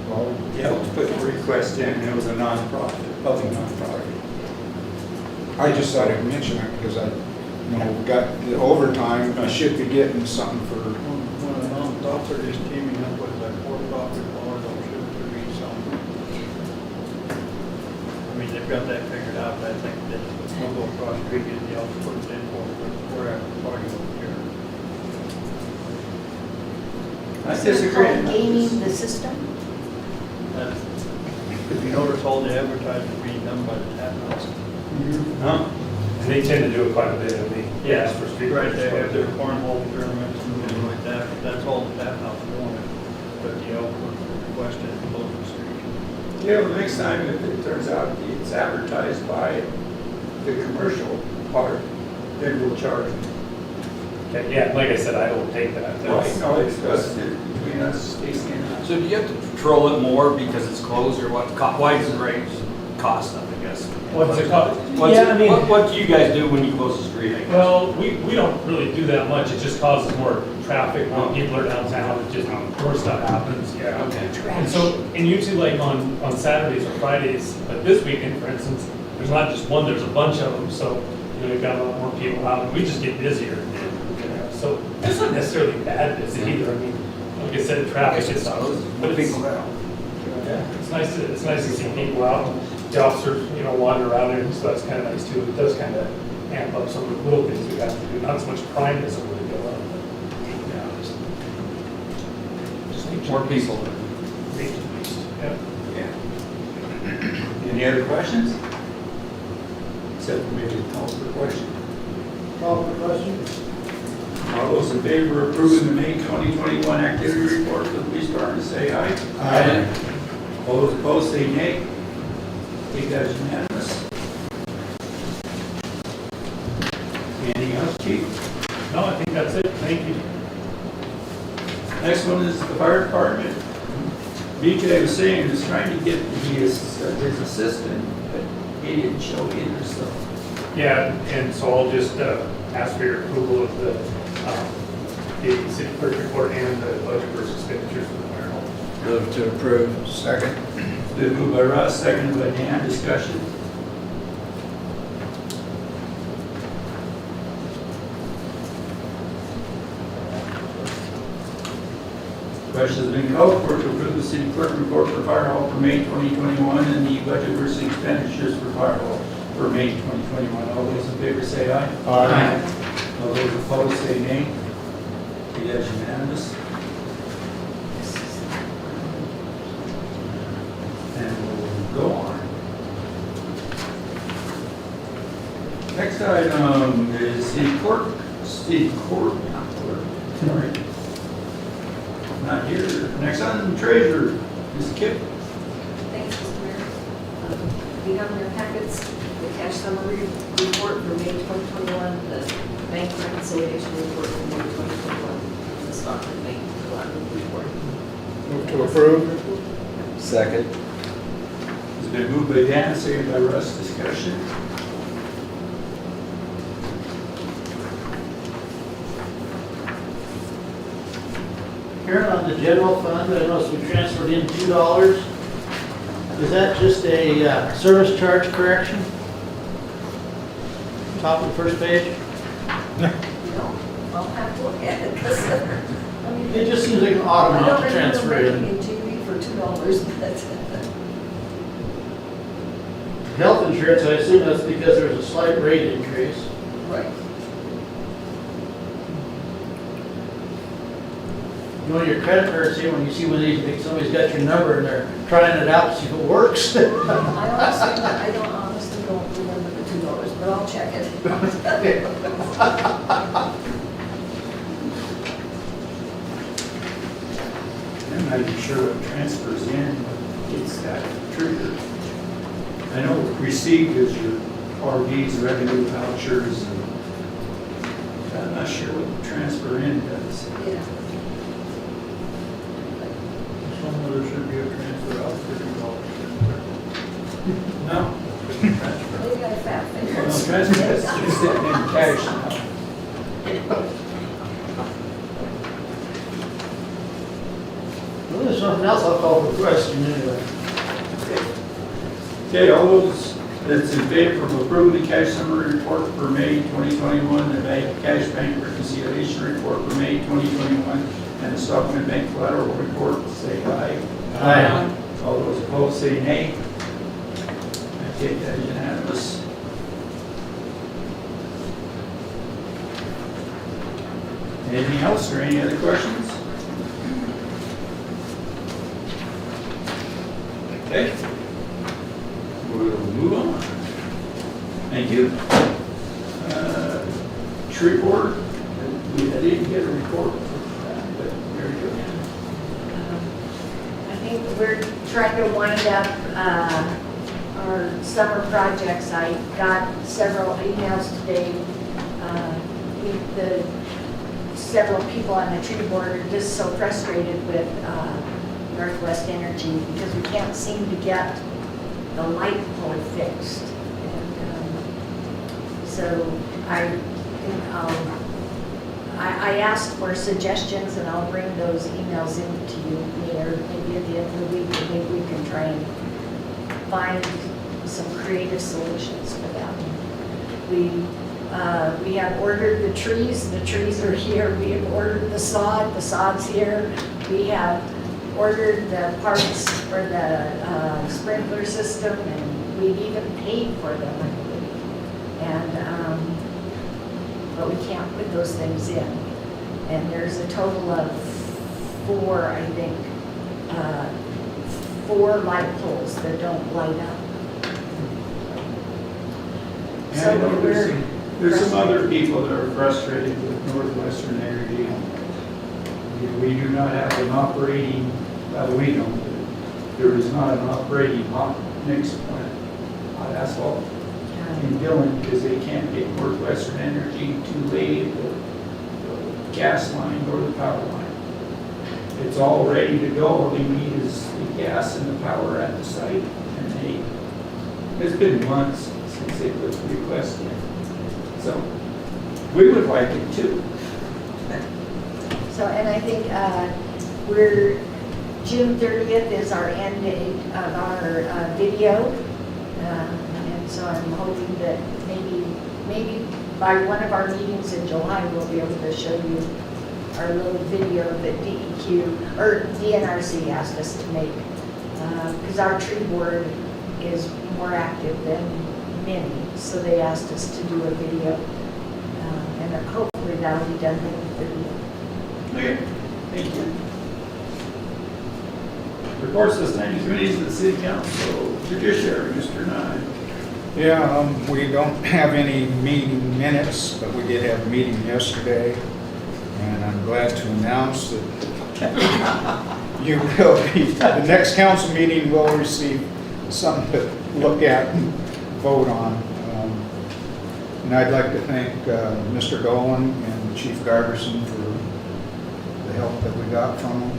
Well, The Elks put the request in, and it was a nonprofit, public nonprofit. I just thought I'd mention it because we got the overtime, I should be getting something for. When a non-profit is teaming up with a for-profit bar, they'll shoot to be something. They've got that figured out, but I think that we'll go across the street and the else put it in for, we're at the party over here. I disagree. Gaming the system? If you notice all the advertising being done by the tap house. Huh? And they tend to do it quite a bit, yes, for street. Right, they have their cornhole tournaments and things like that, but that's all the tap house wanted. But the elk requested to close the street. Yeah, well, next time if it turns out it's advertised by the commercial part, then we'll charge them. Okay, yeah, like I said, I don't take that. Right, no, it's discussed between us, Stacy and I. So do you have to patrol it more because it's closed, or what? Why does the rate cost up, I guess? What's it cost? What do you guys do when you close the street, I guess? Well, we don't really do that much. It just causes more traffic when people are downtown. It just, more stuff happens, yeah. Okay. And usually like on Saturdays or Fridays, like this weekend, for instance, there's not just one, there's a bunch of them. So, you've got a lot more people out and we just get busier. So it's not necessarily bad busy either. Like I said, traffic is up. But it's, yeah, it's nice to see people out. The officers, wander around there, so that's kind of nice too. It does kind of amp up some of the little things we have to do. Not so much crime doesn't really go up. Yeah, just need more people. Yeah. Any other questions? Except for maybe call for the question. Call for the question? All those in favor of approving the May 2021 activity report for the police department, say aye. Aye. All those opposed, say nay. Take that as unanimous. Anything else, Chief? No, I think that's it. Thank you. Next one is the fire department. BJ was saying, is trying to get his assistant, but he didn't show either, so. Yeah, and so I'll just ask for your approval of the city clerk report and the budget versus expenditures for the fire hall. Move to approve. Second. Been moved by Russ, seconded by Dan. Discussion. Question has been called for to approve the city clerk report for fire hall for May 2021 and the budget versus expenditures for fire hall for May 2021. All those in favor say aye. Aye. All those opposed say nay. It is unanimous. Next item is city court, not clerk, sorry. Not here. Next item, treasurer, Ms. Kip. Thanks, Mr. Mayor. You have in your packets the cash summary report for May 2021, the bank reconciliation report for May 2021, the stock and bank collateral report. Move to approve. Second. It's been moved by Dan, seconded by Russ. Discussion. Karen, on the general fund, I noticed we transferred in $2. Is that just a service charge correction? Top of the first page? No, I'll have to look at it, because, I mean. It just seems like an odd amount to transfer I in. don't remember making a TV for $2, but. Health insurance, I assume that's because there was a slight rate increase. Right. You know, your credit card, see, when you see when somebody's got your number and they're trying it out to see if it works. I honestly don't remember the $2, but I'll check it. I'm not even sure what transfers in, it's that trigger. I know received is your RVs, revenue vouchers, and I'm not sure what the transfer in does. Yeah. Somewhere there should be a transfer out $50. No. Maybe I fat Well, fingers. transfer is just sitting in cash now. Well, there's nothing else, I'll call for the question anyway. Okay, all those that's in favor of approving the cash summary report for May 2021, the cash bank reconciliation report for May 2021, and the Stockman Bank collateral report, say aye. Aye. All those opposed, say nay. I take that as unanimous. Anything else or any other questions? Okay. We'll move on. Thank you. Tree board, I didn't get a report for that, but very good. I think we're trying to wind up our summer projects. I got several emails today. Several people on the tree board are just so frustrated with Northwest Energy because we can't seem to get the light pole fixed. And so I asked for suggestions, and I'll bring those emails in to you, Mayor, maybe at the end of the week, and maybe we can try and find some creative solutions for that. We have ordered the trees are here. We have ordered the sod's here. We have ordered the parts for the sprinkler system, and we've even paid for them, I believe. And but we can't put those things in. And there's a total of 4, I think, 4 light poles that don't light up. And I know there's some other people that are frustrated with Northwestern Energy. We do not have an operating, we don't, there is not an operating hot mix plant, hot asphalt in Dillon because they can't get Northwestern Energy to lay the gas line or the power line. It's all ready to go. All they need is the gas and the power at the site. And it's been months since they put the request in. So we would like it too. So, and I think June 30th is our end date of our video. And so I'm hoping that maybe by one of our meetings in July, we'll be able to show you our little video that DEQ, or DNRC asked us to make. Because our tree board is more active than many, so they asked us to do a video. And hopefully that'll be done in 30th. Okay, thank you. Reports to standing committees of the city council, judiciary, Mr. Nye. Yeah, we don't have any meeting minutes, but we did have a meeting yesterday, and I'm glad to announce that you will be, the next council meeting will receive something to look at and vote on. And I'd like to thank Mr. Dolan and Chief Garberson for the help that we got from them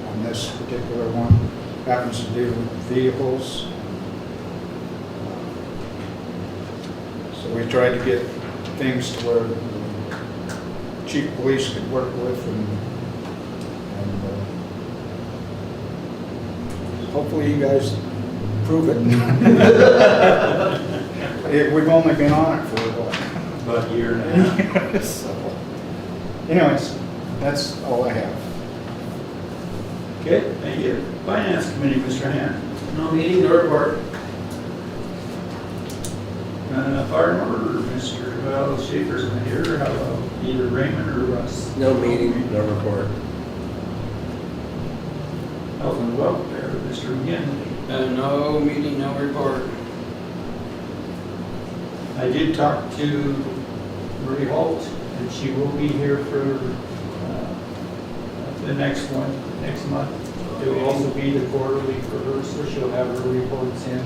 on this particular one. Happens to do with vehicles. So we tried to get things to where the chief of police could work with, and hopefully you guys prove it. We've only been on it for what? About a year and a half. So, anyways, that's all I have. Okay, thank you. Finance Committee, Mr. Hand. No meeting, no report. Fire and Order, Mr. Schaefer's not here. How about either Raymond or Russ? No meeting, no report. Health and Welfare, Mr. McGinley. No meeting, no report. I did talk to Marie Holt, and she will be here for the next one, next month. It will also be the quarterly for her, so she'll have her reports in.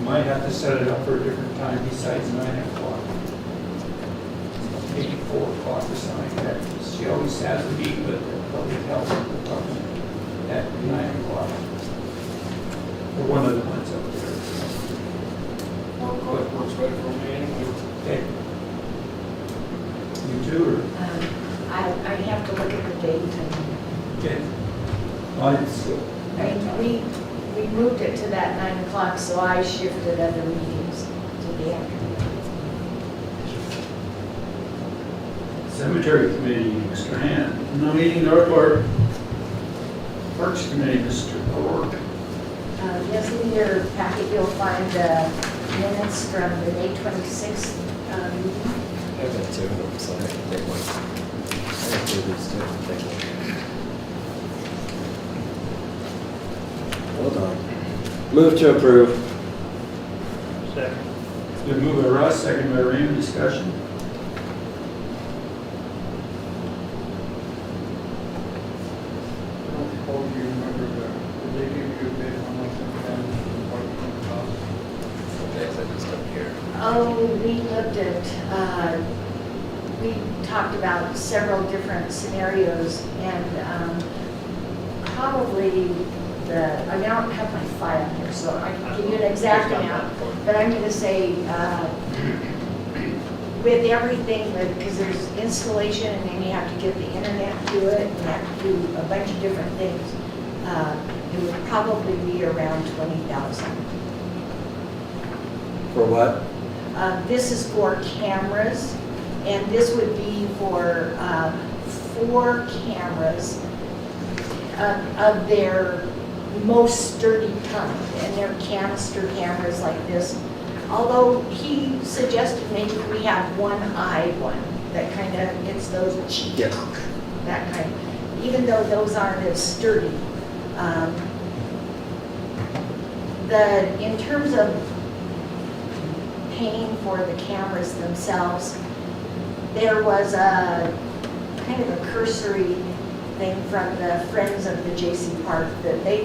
Might have to set it up for a different time besides 9 o'clock. Maybe 4 o'clock or something like that. She always has to meet with the public health department at 9 o'clock. Or one of the ones up there. Works better for me anyway. Okay. You too, or? I have to look at the date and, Okay. Well, it's, I mean, we moved it to that 9 o'clock, so I shifted other meetings to the afternoon. Cemetery Committee, Mr. Hand. No meeting, no report. Parks Committee, Mr. O'Rourke. Yes, in your packet, you'll find the minutes from the May 26th meeting. I have that too, so I can take one. I have to do these too, take one. Hold on. Move to approve. Second. It's been moved by Russ, second by Raymond. Discussion. I don't suppose you remember did they give you a bid on like some kind of what it cost? Okay, so I just up here. Oh, we looked at, we talked about several different scenarios, and probably I don't have my file here, so I can give you an exact amount, but I'm going to say with everything, because there's installation, and then you have to get the internet to it, and you have to do a bunch of different things, it would probably be around 20,000. For what? This is for cameras, and this would be for 4 cameras of their most sturdy kind, and they're canister cameras like this. Although he suggested maybe we have one-eye one that kind of, it's those, that kind, even though those aren't as sturdy. In terms of paying for the cameras themselves, there was a kind of a cursory thing from the Friends of the JC Park that they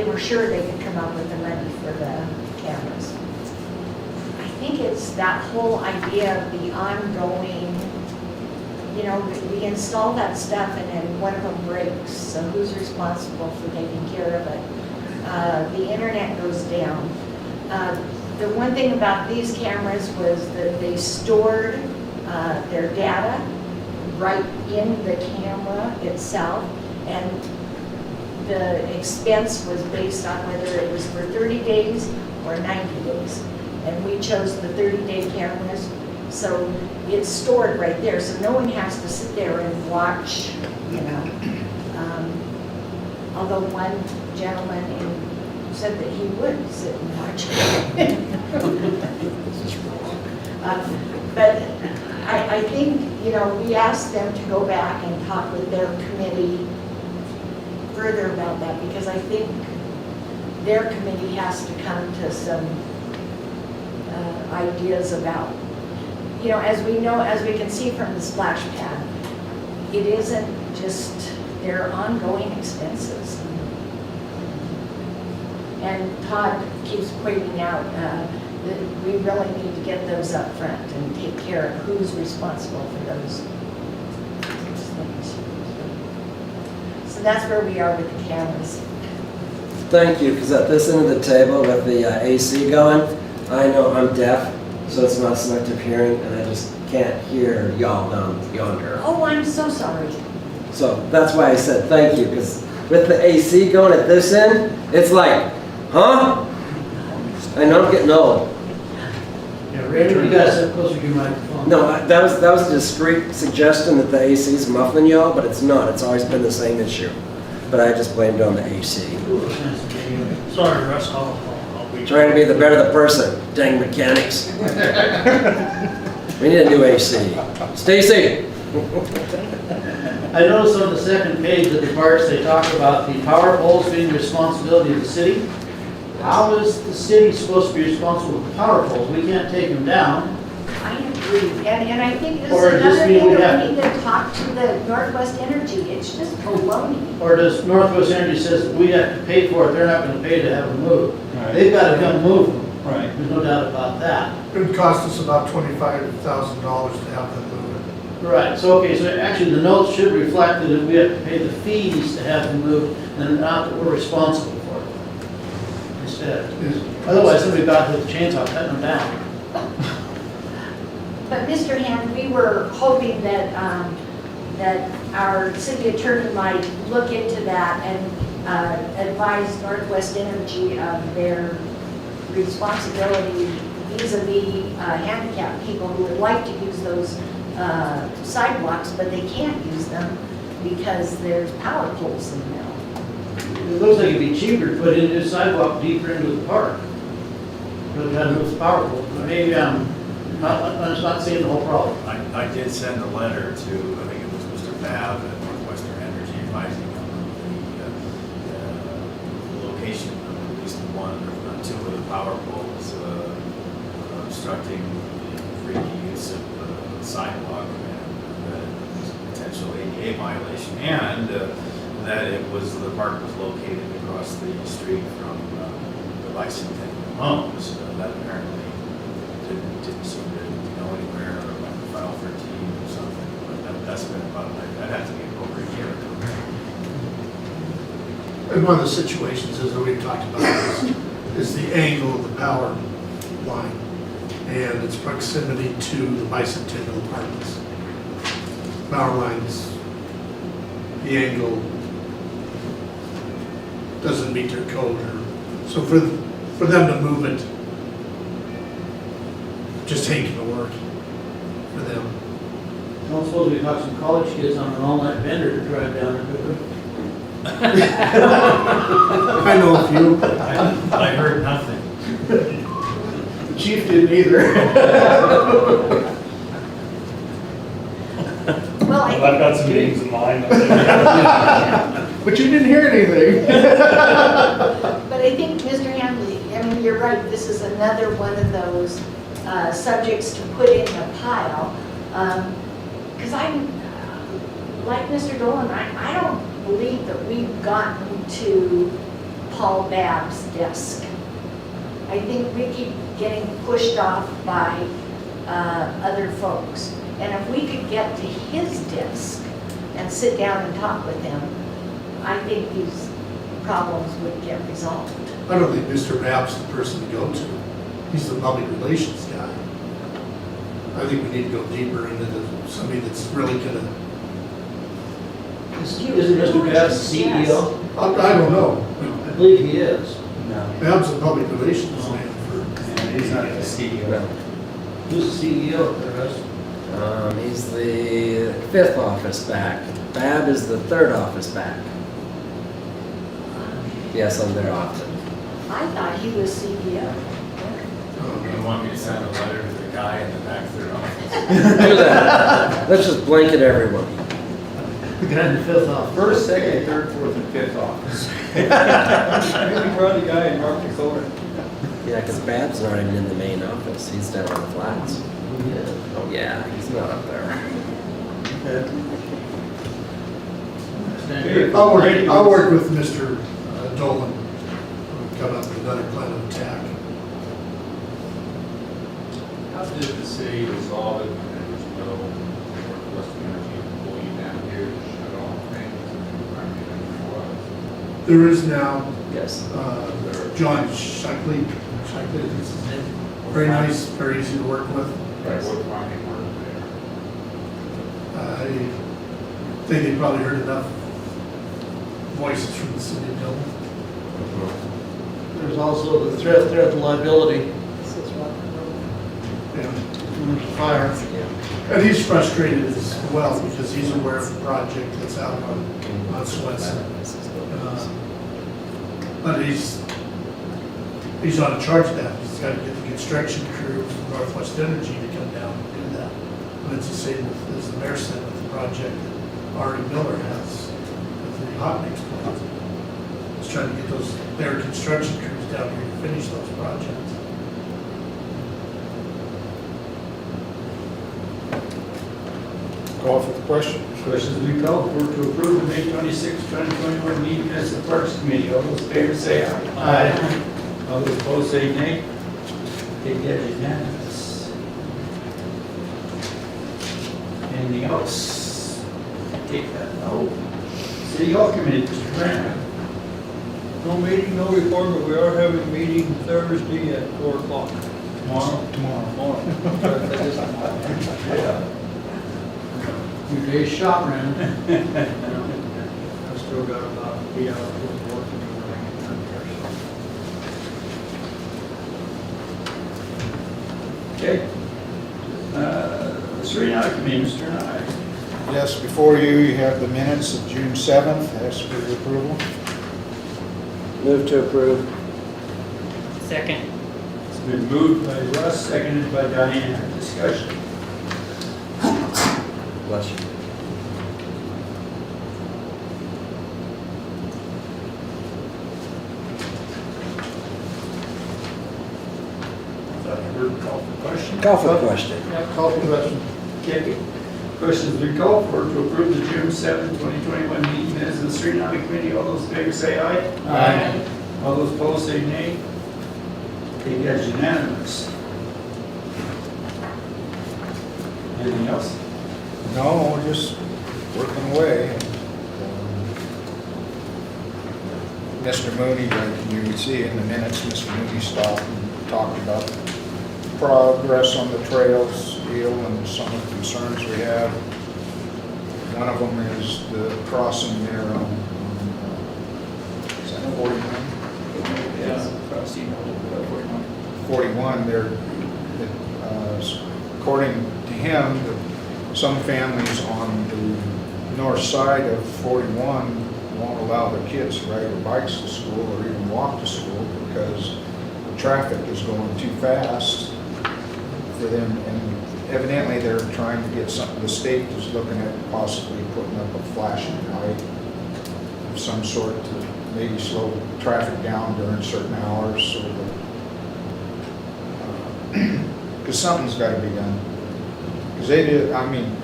were sure they could come up with the money for the cameras. I think it's that whole idea of the ongoing, you know, we install that stuff and then one of them breaks, so who's responsible for taking care of it? The internet goes down. The one thing about these cameras was that they stored their data right in the camera itself, and the expense was based on whether it was for 30 days or 90 days. And we chose the 30-day cameras, so it's stored right there, so no one has to sit there and watch, you know. Although one gentleman said that he would sit and watch. But I think, you know, we asked them to go back and talk with their committee further about that, because I think their committee has to come to some ideas about, you know, as we can see from the splash pad, it isn't just their ongoing expenses. And Todd keeps pointing out that we really need to get those up front and take care of who's responsible for those things. So that's where we are with the cameras. Thank you, because at this end of the table with the AC going, I know I'm deaf, so it's not selective hearing, and I just can't hear y'all down yonder. Oh, I'm so sorry. So that's why I said thank you, because with the AC going at this end, it's like, huh? I know I'm getting old. Yeah, Raymond, you gotta sit closer to your microphone. No, that was a discreet suggestion that the AC is muffling y'all, but it's not. It's always been the same issue. But I just blamed it on the AC. Sorry, Russ, I'll be. Trying to be the better the person. Dang mechanics. We need a new AC. Stacy. I noticed on the second page of the parks, they talk about the power poles being the responsibility of the city. How is the city supposed to be responsible for the power poles? We can't take them down. I agree, and I think this Or is does another mean thing we that have we need to talk to the Northwest Energy. It's just baloney. Or does Northwest Energy says that we have to pay for it, they're not gonna pay to have them moved. Right. They've gotta come move them. Right. There's no doubt about that. It would cost us about $25,000 to have them move it. Right, so, okay, so actually the notes should reflect that we have to pay the fees to have them moved, and not that we're responsible for it. Instead. Otherwise, somebody got with the chainsaw cutting them down. But Mr. Hand, we were hoping that, that our city attorney might look into that and advise Northwest Energy of their responsibility vis-a-vis handicapped people who would like to use those sidewalks, but they can't use them because there's power poles in them. It looks like it'd be cheaper to put in a sidewalk deeper into the park. But that looks powerful. Maybe I'm not seeing the whole problem. I did send a letter to, I think it was Mr. Babb at Northwestern Energy advising them of the location of at least one, if not two of the power poles obstructing the free use of the sidewalk, and that it was a potential ADA violation, and that it was, the park was located across the street from the bicentennial homes. That apparently didn't seem to go anywhere, or like file 13 or something, but that's been about, I'd have to be over a year ago. And one of the situations is that we've talked about is the angle of the power line and its proximity to the bicentennial apartments. Power lines, the angle doesn't meet their code, or so for them to move it just ain't gonna work for them. Don't suppose we got some college kids on an all-night bender to drive down there with them? I know a few. I heard nothing. The chief didn't either. Well, I've got some names in mind. But you didn't hear anything. But I think, Mr. Hamley, I mean, you're right, this is another one of those subjects to put in the pile. Because I'm, like Mr. Dolan, I don't believe that we've gotten to Paul Babb's desk. I think we keep getting pushed off by other folks. And if we could get to his desk and sit down and talk with him, I think these problems would get resolved. I don't think Mr. Babb's the person to go to. He's the public relations guy. I think we need to go deeper into somebody that's really gonna. Isn't Mr. Bass CEO? I don't know. I believe he is. Babb's a public relations man for. He's not the CEO. Who's the CEO of the rest? He's the 5th office back. Babb is the 3rd office back. Yes, I'm there often. I thought he was CEO. You want me to send a letter to the guy in the back of their office? Do that. Let's just blanket everyone. The guy in the 5th office. First, second, third, fourth, and fifth office. Maybe try the guy in North Dakota. Yeah, because Bab's not even in the main office. He's down on the flats. Oh, yeah, he's not up there. Okay, I'll work with Mr. Dolan, come up with another plan of attack. How did the city resolve it when there was no Northwest Energy employee down here to shut off things and environment? There is now, Yes. John Shickley is his name. Very nice, very easy to work with. What finding were there? I think they probably heard enough voices from the city of Dillon. There's also the threat there, the liability. Yeah. When there's a fire. And he's frustrated as well because he's aware of the project that's out on Swenson. But he's not in charge of that. He's got to get the construction crew from Northwest Energy to come down and do that. But it's the same as the mayor said with the project that Ari Miller has with the hot mix plant. He's trying to get their construction crews down here to finish those projects. Call for the question. Questions be called for to approve the May 26, 2021 meeting minutes of the Parks Committee. All those in favor say aye. Aye. All those opposed say nay. Okay, that is unanimous. Anything else? Take that. No. City Hall Committee, Mr. Grant. No meeting, no report, but we are having a meeting Thursday at 4 o'clock. Tomorrow? Tomorrow. Yeah. Your day's shot ran. I've still got about 8 hours of work to do when I get done here. Okay. The Serena Committee, Mr. Nye. Yes, before you have the minutes of June 7th. Ask for your approval. Move to approve. Second. It's been moved by Russ, seconded by Diane. Discussion. Bless you. Thought you heard the call for question. Call for the question. Yeah, call for the question. Okay. Questions been called for to approve the June 7, 2021 meeting minutes of the Street Economic Committee. All those in favor say aye. Aye. All those opposed say nay. Okay, that's unanimous. Anything else? No, we're just working away. Mr. Mooney, like you would see in the minutes, Mr. Mooney stopped and talked about progress on the trails deal and some of the concerns we have. One of them is the crossing there on is that 41? Yeah, crossing over 41. 41 there, according to him, some families on the north side of 41 won't allow their kids to ride their bikes to school or even walk to school because the traffic is going too fast for them, and evidently they're trying to get something. The state is looking at possibly putting up a flashing light of some sort to maybe slow traffic down during certain hours, so that because something's got to be done. Because they did, I mean,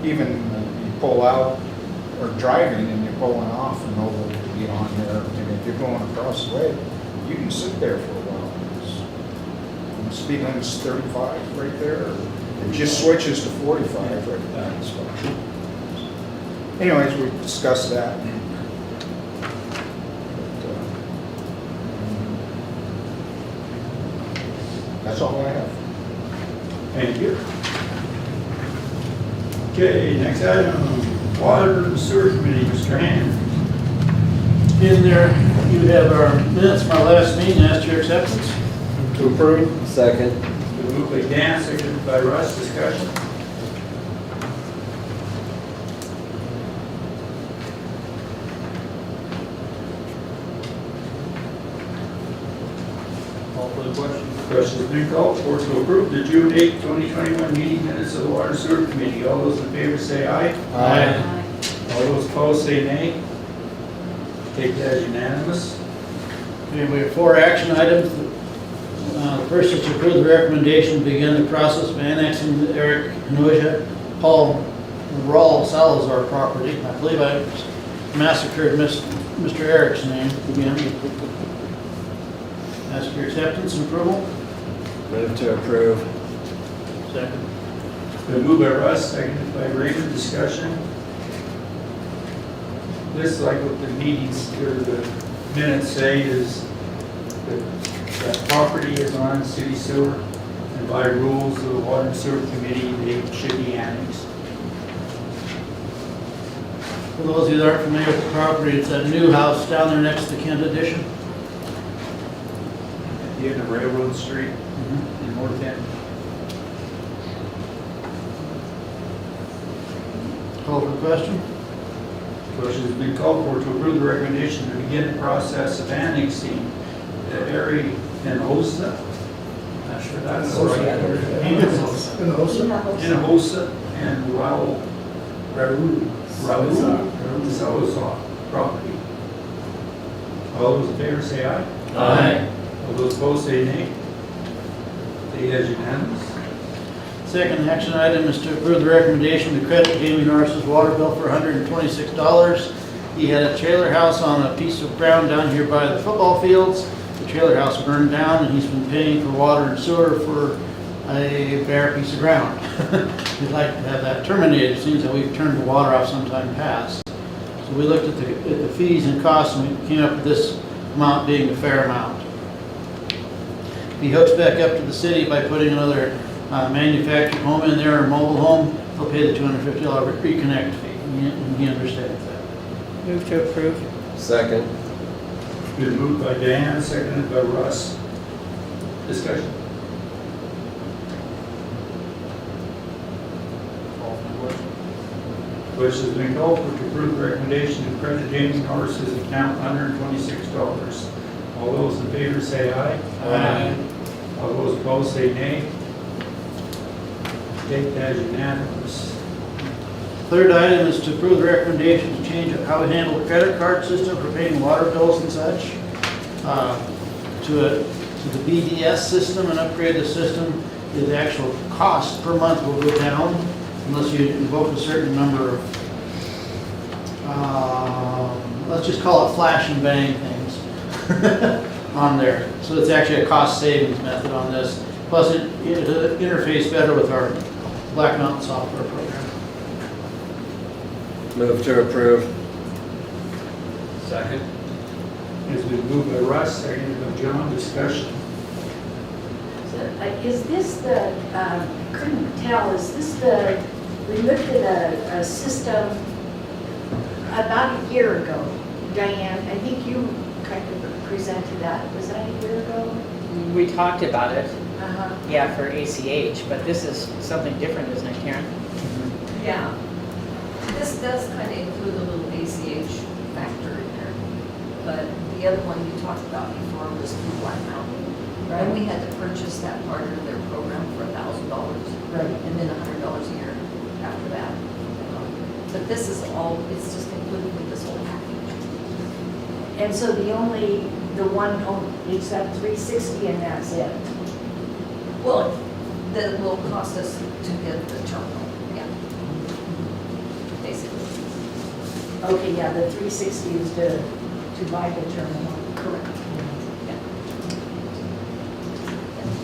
even you pull out or driving and you're pulling off and over to get on there, and if you're going across the way, you can sit there for a while. The speed limit's 35 right there. It just switches to 45 right there. So, anyways, we discussed that. That's all I have. Thank you. Okay, next item, Water and Sewer Committee, Mr. Hand. In there, you have our minutes from our last meeting. Ask your acceptance. To approve? Second. Been moved by Dan, seconded by Russ. Discussion. Call for the question. Questions been called for to approve the June 8, 2021 meeting minutes of the Water and Sewer Committee. All those in favor say aye. Aye. All those opposed say nay. Take that as unanimous. Okay, we have 4 action items. The first is to approve the recommendation to begin the process of annexing the Eric Noja Paul Rawl Salazar property. I believe I massacred Mr. Eric's name again. Ask for acceptance and approval. Move to approve. Second. Been moved by Russ, seconded by Raymond. Discussion. This, like what the meetings or the minutes say, is that property is on city sewer, and by rules of the Water and Sewer Committee, they should be annexed. For those of you that aren't familiar with the property, it's that new house down there next to Kent Addition. At the end of Railroad Street in North End. Call for the question. Question has been called for to approve the recommendation to begin the process of annexing the area in Hosa. Not sure that's the right word. Hinojosa and Raul Salazar property. All those in favor say aye. Aye. All those opposed say nay. They as unanimous. Second action item is to approve the recommendation to credit Jamie Norris's water bill for $126. He had a trailer house on a piece of ground down here by the football fields. The trailer house burned down and he's been paying for water and sewer for a bare piece of ground. We'd like to have that terminated. It seems that we've turned the water off sometime past. So we looked at the fees and costs and we came up with this amount being a fair amount. If he hooks back up to the city by putting another manufactured home in there or mobile home, they'll pay the $250 reconnect fee. And he understands that. Move to approve. Second. Been moved by Dan, seconded by Russ. Discussion. Call for the question. Question has been called for to approve the recommendation to credit Jamie Norris's account $126. All those in favor say aye. Aye. All those opposed say nay. Take that as unanimous. Third item is to approve the recommendation to change how we handle the credit card system for paying water bills and such to the BDS system and upgrade the system. The actual cost per month will go down unless you invoke a certain number of, let's just call it flash and bang things on there. So it's actually a cost savings method on this. Plus it interfaces better with our Black Mountain software program. Move to approve. Second. It's been moved by Russ, seconded by John. Discussion. So, is this the, I couldn't tell, is this the, we looked at a system about a year ago, Diane, I think you kind of presented that, was that a year ago? We talked about it, Uh-huh. yeah, for ACH, but this is something different, isn't it, Karen? Yeah. This does kind of include a little ACH factor in there. But the other one you talked about before was through Black Mountain. And we had to purchase that part of their program for $1,000. Right. And then $100 a year after that. But this is all, it's just included with this whole package. And so the one, it's that 360 and that's it? Well, that will cost us to get the terminal, yeah. Basically. Okay, yeah, the 360 is to buy the terminal. Correct. Yeah.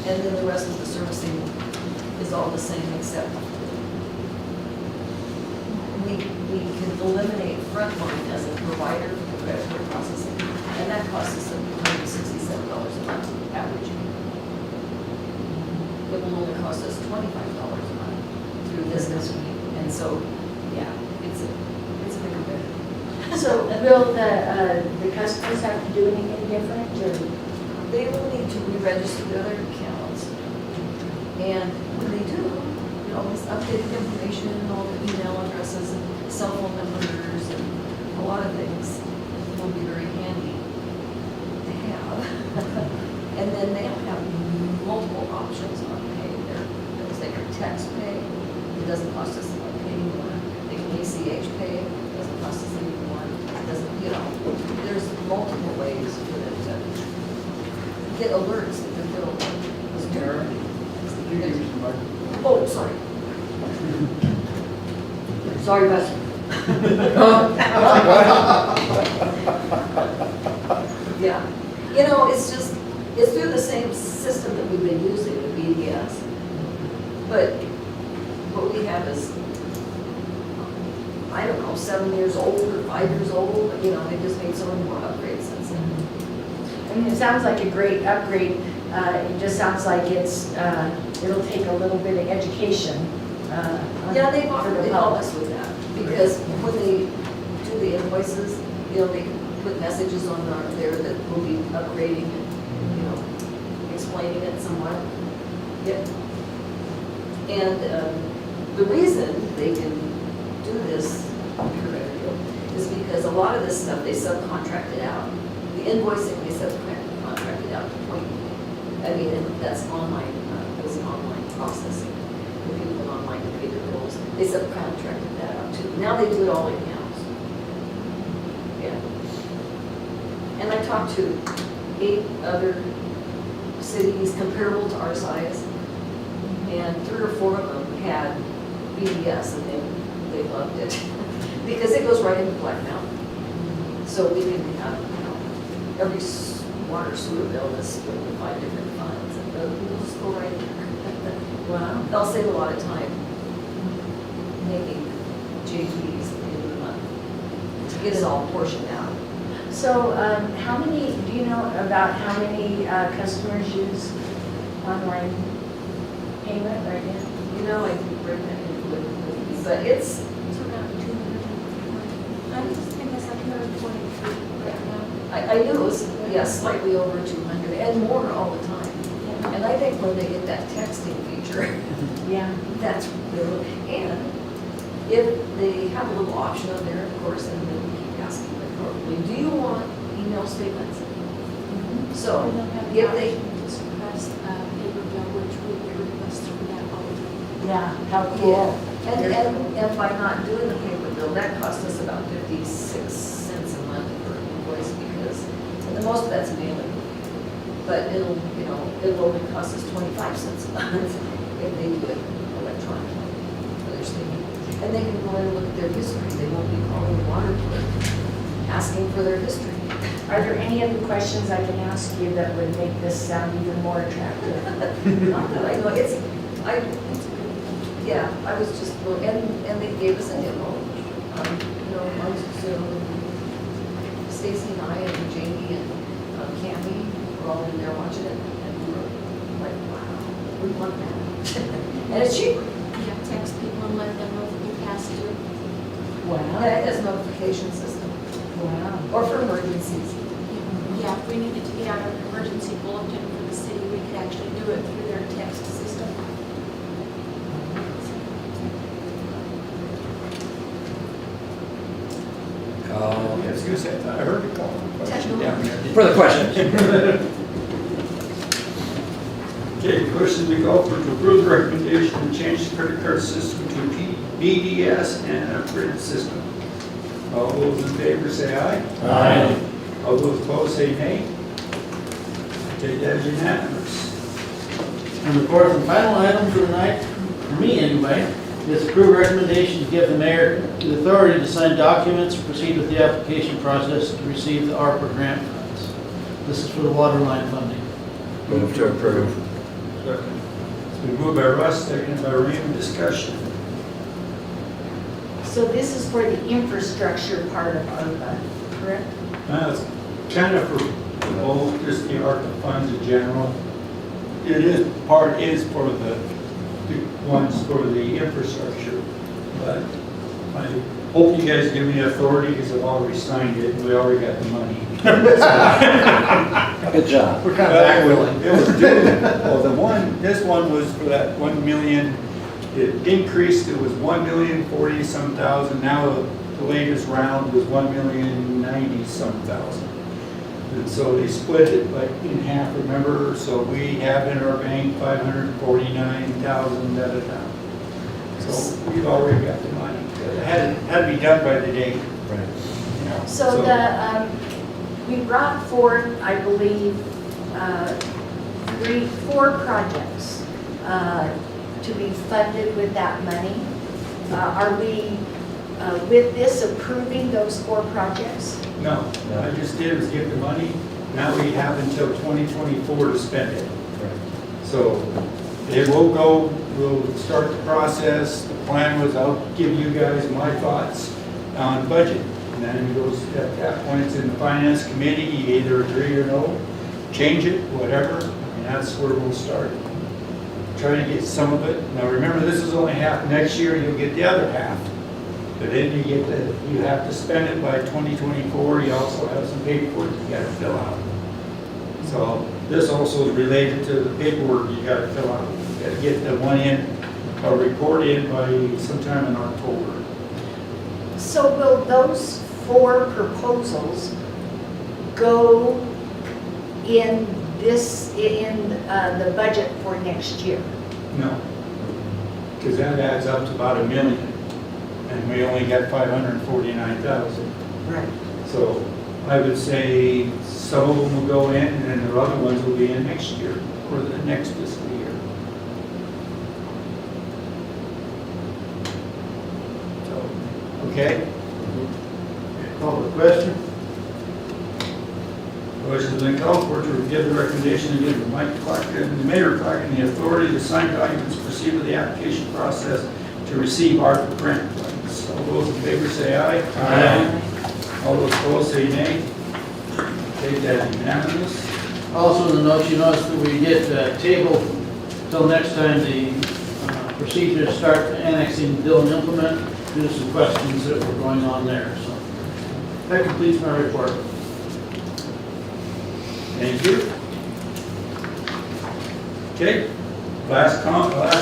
And then the rest of the servicing is all the same except we can eliminate Frontline as a provider for credit card processing. And that costs us $167 a month average. It will only cost us $25 a month through this week. And so, yeah, it's a bigger benefit. So will the customers have to do anything different or? They will need to re-register their accounts. And when they do, this updated information and all the email addresses and cell phone numbers and a lot of things will be very handy to have. And then they'll have multiple options on pay their bills. They can text pay, it doesn't cost us a penny more. They can ACH pay, it doesn't cost us any more. It doesn't, there's get alerts that they're filled. Mayor, could you use the microphone? Oh, sorry. Sorry, Buster. Yeah, you know, it's through the same system that we've been using with BDS. But what we have is, I don't know, 7 years old or 5 years old, you know, they just made so many more upgrades since then. I mean, it sounds like a great upgrade. It just sounds like it'll take a little bit of education. Yeah, they've for offered the to help public. us with that, because when they do the invoices, you know, they can put messages on there that will be upgrading, you know, explaining it somewhat. Yep. And the reason they can do this is because a lot of this stuff they subcontracted out. The invoicing they subcontracted out to Point. I mean, and that's online, it was an online processing. The people went online to pay their bills. They subcontracted that out too. Now they do it all in-house. Yeah. And I talked to 8 other cities comparable to our size, and 3 or 4 of them had BDS, and they loved it because it goes right into Black Mountain. So we can have, you know, every water sewer bill is split into 5 different funds, and they'll just go right there. Wow. They'll save a lot of time making JPs at the end of the month to get it all portioned out. So how many, do you know about how many customers use online payment right now? You know, I can bring that in with me, but it's around 200. I just think it's like 123 right now. I knew it was, yeah, slightly over 200 and more all the time. And I think when they get that texting feature, Yeah. that's really, and if they have a little option on there, of course, and then we keep asking them, do you want email statements? So We don't have the if they, option to suppress paper bill, which we get requests for that all the time. Yeah, how yeah, cool. and by not doing the paper bill, that cost us about 56 cents a month per invoice because, and the most of that's mailing. But it'll, you know, it'll only cost us 25 cents a month if they do it electronically. And they can go in and look at their history. They won't be calling the water clerk, asking for their history. Are there any other questions I can ask you that would make this sound even more attractive? Not that I know, yeah, I was just, and they gave us a demo. You know, on Zoom, Stacy and I and Jamie and Cammie were all in there watching it, and we were like, wow, we want that. And it's cheaper. Yeah, text people and let them know that you passed through. Wow. Yeah, it has a notification system. Wow. Or for emergencies. Yeah, if we needed to get out an emergency bulletin for the city, we could actually do it through their text system. I was gonna say, I heard a call. Question down there. Further questions? Okay, question we go for to approve the recommendation to change the credit card system to BDS and upgrade the system. All those in favor say aye. Aye. All those opposed say nay. Take that as unanimous. And the fourth and final item for the night, for me anyway, is approve recommendation to give the mayor the authority to sign documents and proceed with the application process to receive the ARPA grant funds. This is for the water line funding. Move to approve. Second. It's been moved by Russ, seconded by Raymond. Discussion. So this is for the infrastructure part of ARPA, correct? It's kind of for both, just the ARPA funds in general. It is for the ones for the infrastructure, but I hope you guys give me authority because I've already signed it and we already got the money. Good job. We're kind of backfilling. It was due, this one was for that 1 million. It increased, it was 1,040,000 some thousand. Now the latest round was 1,090,000 some thousand. And so they split it like in half, remember? So we have in our bank 549,000 at a time. So we've already got the money. It had to be done by the date. Right. You know, So we brought forth, I believe, four projects to be funded with that money. Are we, with this, approving those four projects? No, I just did was give the money. Now we have until 2024 to spend it. So it will go, we'll start the process. The plan was I'll give you guys my thoughts on budget. And then it goes, at that point, it's in the finance committee, you either agree or no, change it, whatever. And that's where we'll start. Try to get some of it. Now remember, this is only half. Next year you'll get the other half. But then you have to spend it by 2024. You also have some paperwork you got to fill out. So this also is related to the paperwork you got to fill out. You got to get the one in, a report in by sometime in October. So will those four proposals go in this, in the budget for next year? No, because that adds up to about $1 million, and we only got 549,000. Right. So I would say some of them will go in, and then the other ones will be in next year, or the next fiscal year. So, okay? Call the question. Motion has been called for to give the recommendation to give Mike Clark and the Mayor Clark the authority to sign documents, proceed with the application process to receive ARPA grant funds. All those in favor say aye. Aye. All those opposed say nay. Okay, that unanimous. Also in the notes, you notice that we get tabled till next time the procedure to start annexing Dillon Implement due to some questions that were going on there. So that completes my report. Thank you. Okay, last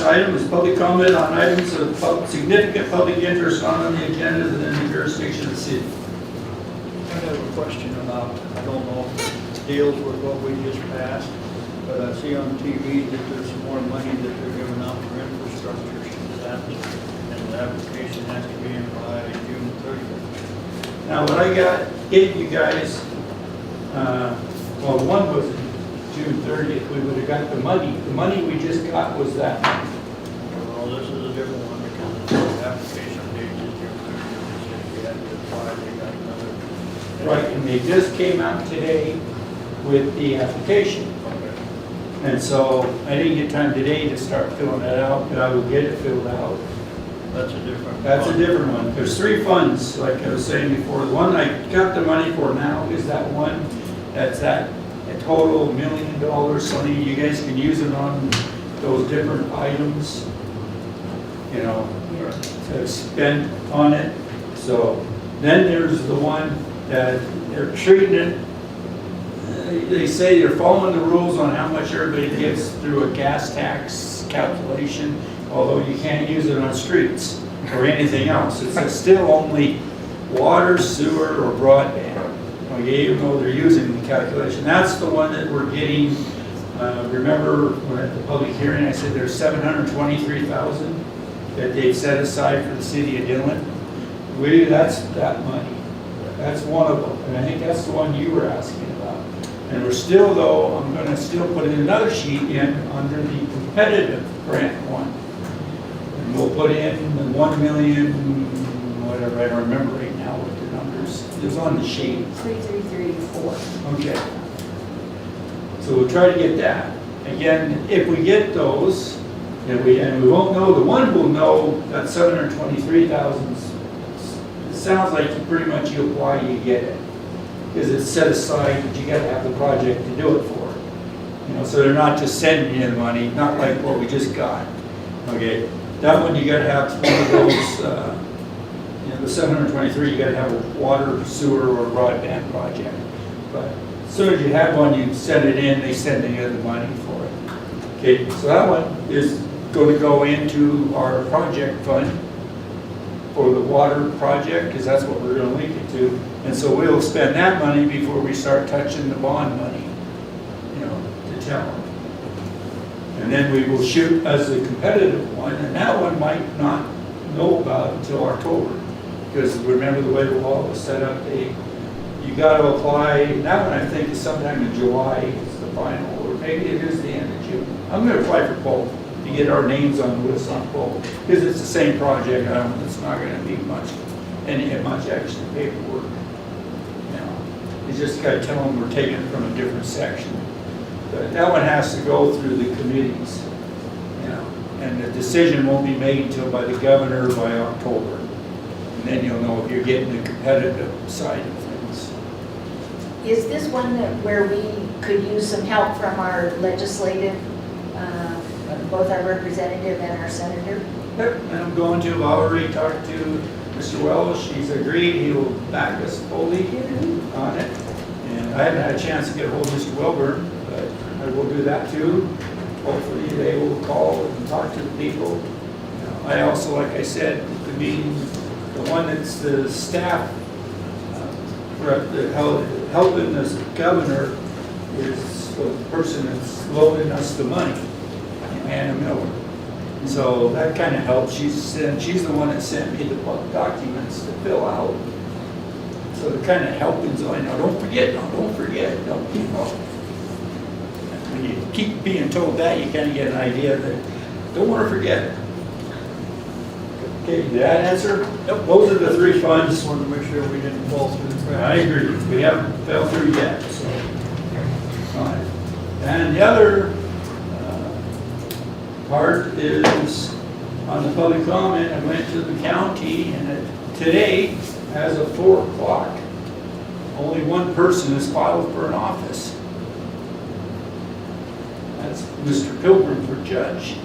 item is public comment on items of significant public interest on the agenda within the jurisdiction of the city. I have a question about, I don't know if it deals with what we just passed, but I see on TV that there's some more money that they're giving out for infrastructure. And the application has to be in by June 30th. Now, what I gave you guys, well, one was June 30th, we would have got the money. The money we just got was that money. Well, this is a different one because the application date is June 30th. We had to apply, they got another. Right, and they just came out today with the application. And so I didn't get time today to start filling that out, but I will get it filled out. That's a different. That's a different one. There's three funds, like I was saying before. The one I got the money for now is that one. That's a total $1 million. So you guys can use it on those different items, you know, to spend on it. So then there's the one that they're treating it. They say they're following the rules on how much everybody gets through a gas tax calculation, although you can't use it on streets or anything else. It's still only water, sewer, or broadband. Okay, even though they're using the calculation. That's the one that we're getting. Remember, when at the public hearing, I said there's $723,000 that they've set aside for the city of Dillon. That's that money. That's one of them, and I think that's the one you were asking about. And we're still, though, I'm going to still put another sheet in under the competitive grant one. And we'll put in the 1 million, whatever, I don't remember right now what the numbers. It was on the sheet. 3334. Okay. So we'll try to get that. Again, if we get those, and we won't know, the one will know that 723,000. It sounds like pretty much you apply, you get it. Because it's set aside, but you got to have the project to do it for. You know, so they're not just sending you the money, not like what we just got. Okay, that one you got to have one of those. You know, the 723, you got to have a water, sewer, or broadband project. But as soon as you have one, you send it in, they send you the money for it. Okay, so that one is going to go into our project fund for the water project, because that's what we're going to link it to. And so we'll spend that money before we start touching the bond money, you know, to tell them. And then we will shoot as a competitive one, and that one might not know about until October. Because remember the way the law was set up, you got to apply, that one I think is sometime in July is the final, or maybe maybe it is the end of June. I'm gonna apply for both, to get our names on the list on both, because it's the same project, it's not gonna be much extra paperwork. You know, you just gotta tell them we're taking it from a different section. But that one has to go through the committees, you know, and the decision won't be made until by the governor by October. And then you'll know if you're getting the competitive side of things. Is this one where we could use some help from our legislative, both our representative and our senator? Yep, and I'm going to, I already talked to Mr. Wells, she's agreed, he will back us fully on it. And I haven't had a chance to get a hold of Mr. Welburn, but I will do that too. Hopefully they will call and talk to the people. You know, I also, like I said, the meeting, the one that's the staff helping the governor is the person that's loaning us the money, Anna Miller. So that kind of helps. She's the one that sent me the documents to fill out. So the kind of helping, so I know, don't forget, don't, you know. When you keep being told that, you kind of get an idea that, don't want to forget. Okay, did that answer? Yep. Those are the three funds. Just wanted to make sure we didn't fall through the cracks. I agree. We haven't fell through yet, so. All right. And the other part is on the public comment. I went to the county, and today, as of 4 o'clock, only one person has filed for an office. That's Mr. Pilgrim for judge.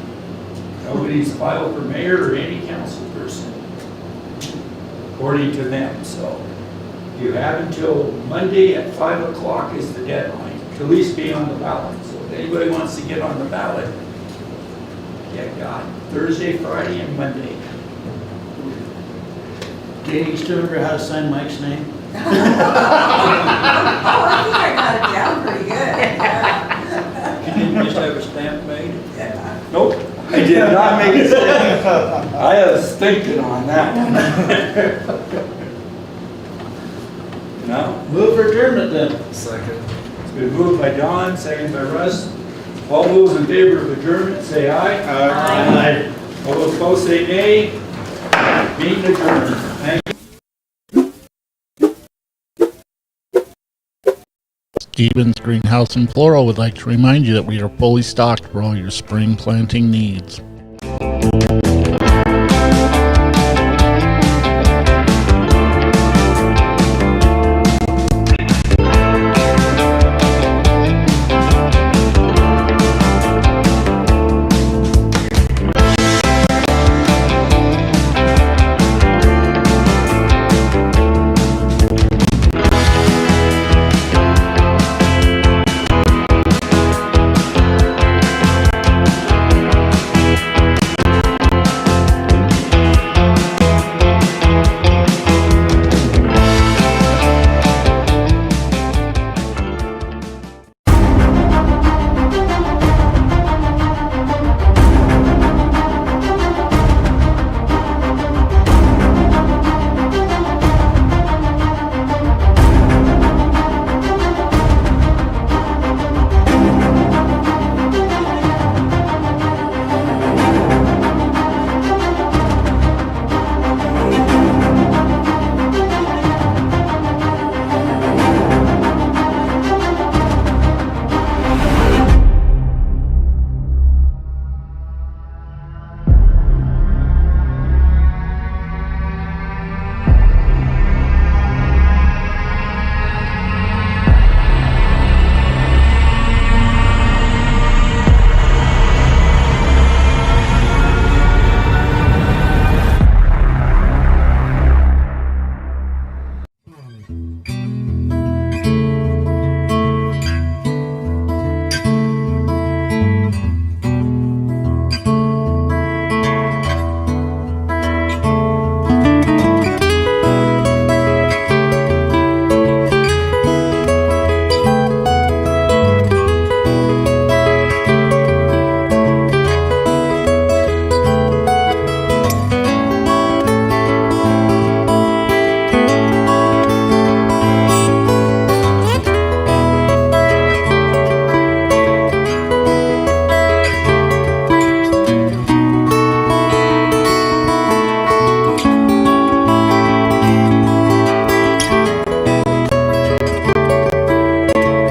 Nobody's filed for mayor or any council person, according to them. So you have until Monday at 5 o'clock is the deadline to at least be on the ballot. So if anybody wants to get on the ballot, yeah, God, Thursday, Friday, and Monday. Katie, you still remember how to sign Mike's name? Oh, I think I got it down pretty good. You didn't just have a stamp made? Nope, I did not make a statement. I was thinking on that one. No? Move for adjournment then. Second. It's been moved by Don, seconded by Russ. All those in favor of adjournment, say aye. Aye. All those opposed, say nay. Meeting adjourned. Thank you. Stevens Greenhouse and Floral would like to remind you that we are fully stocked for all your spring planting needs.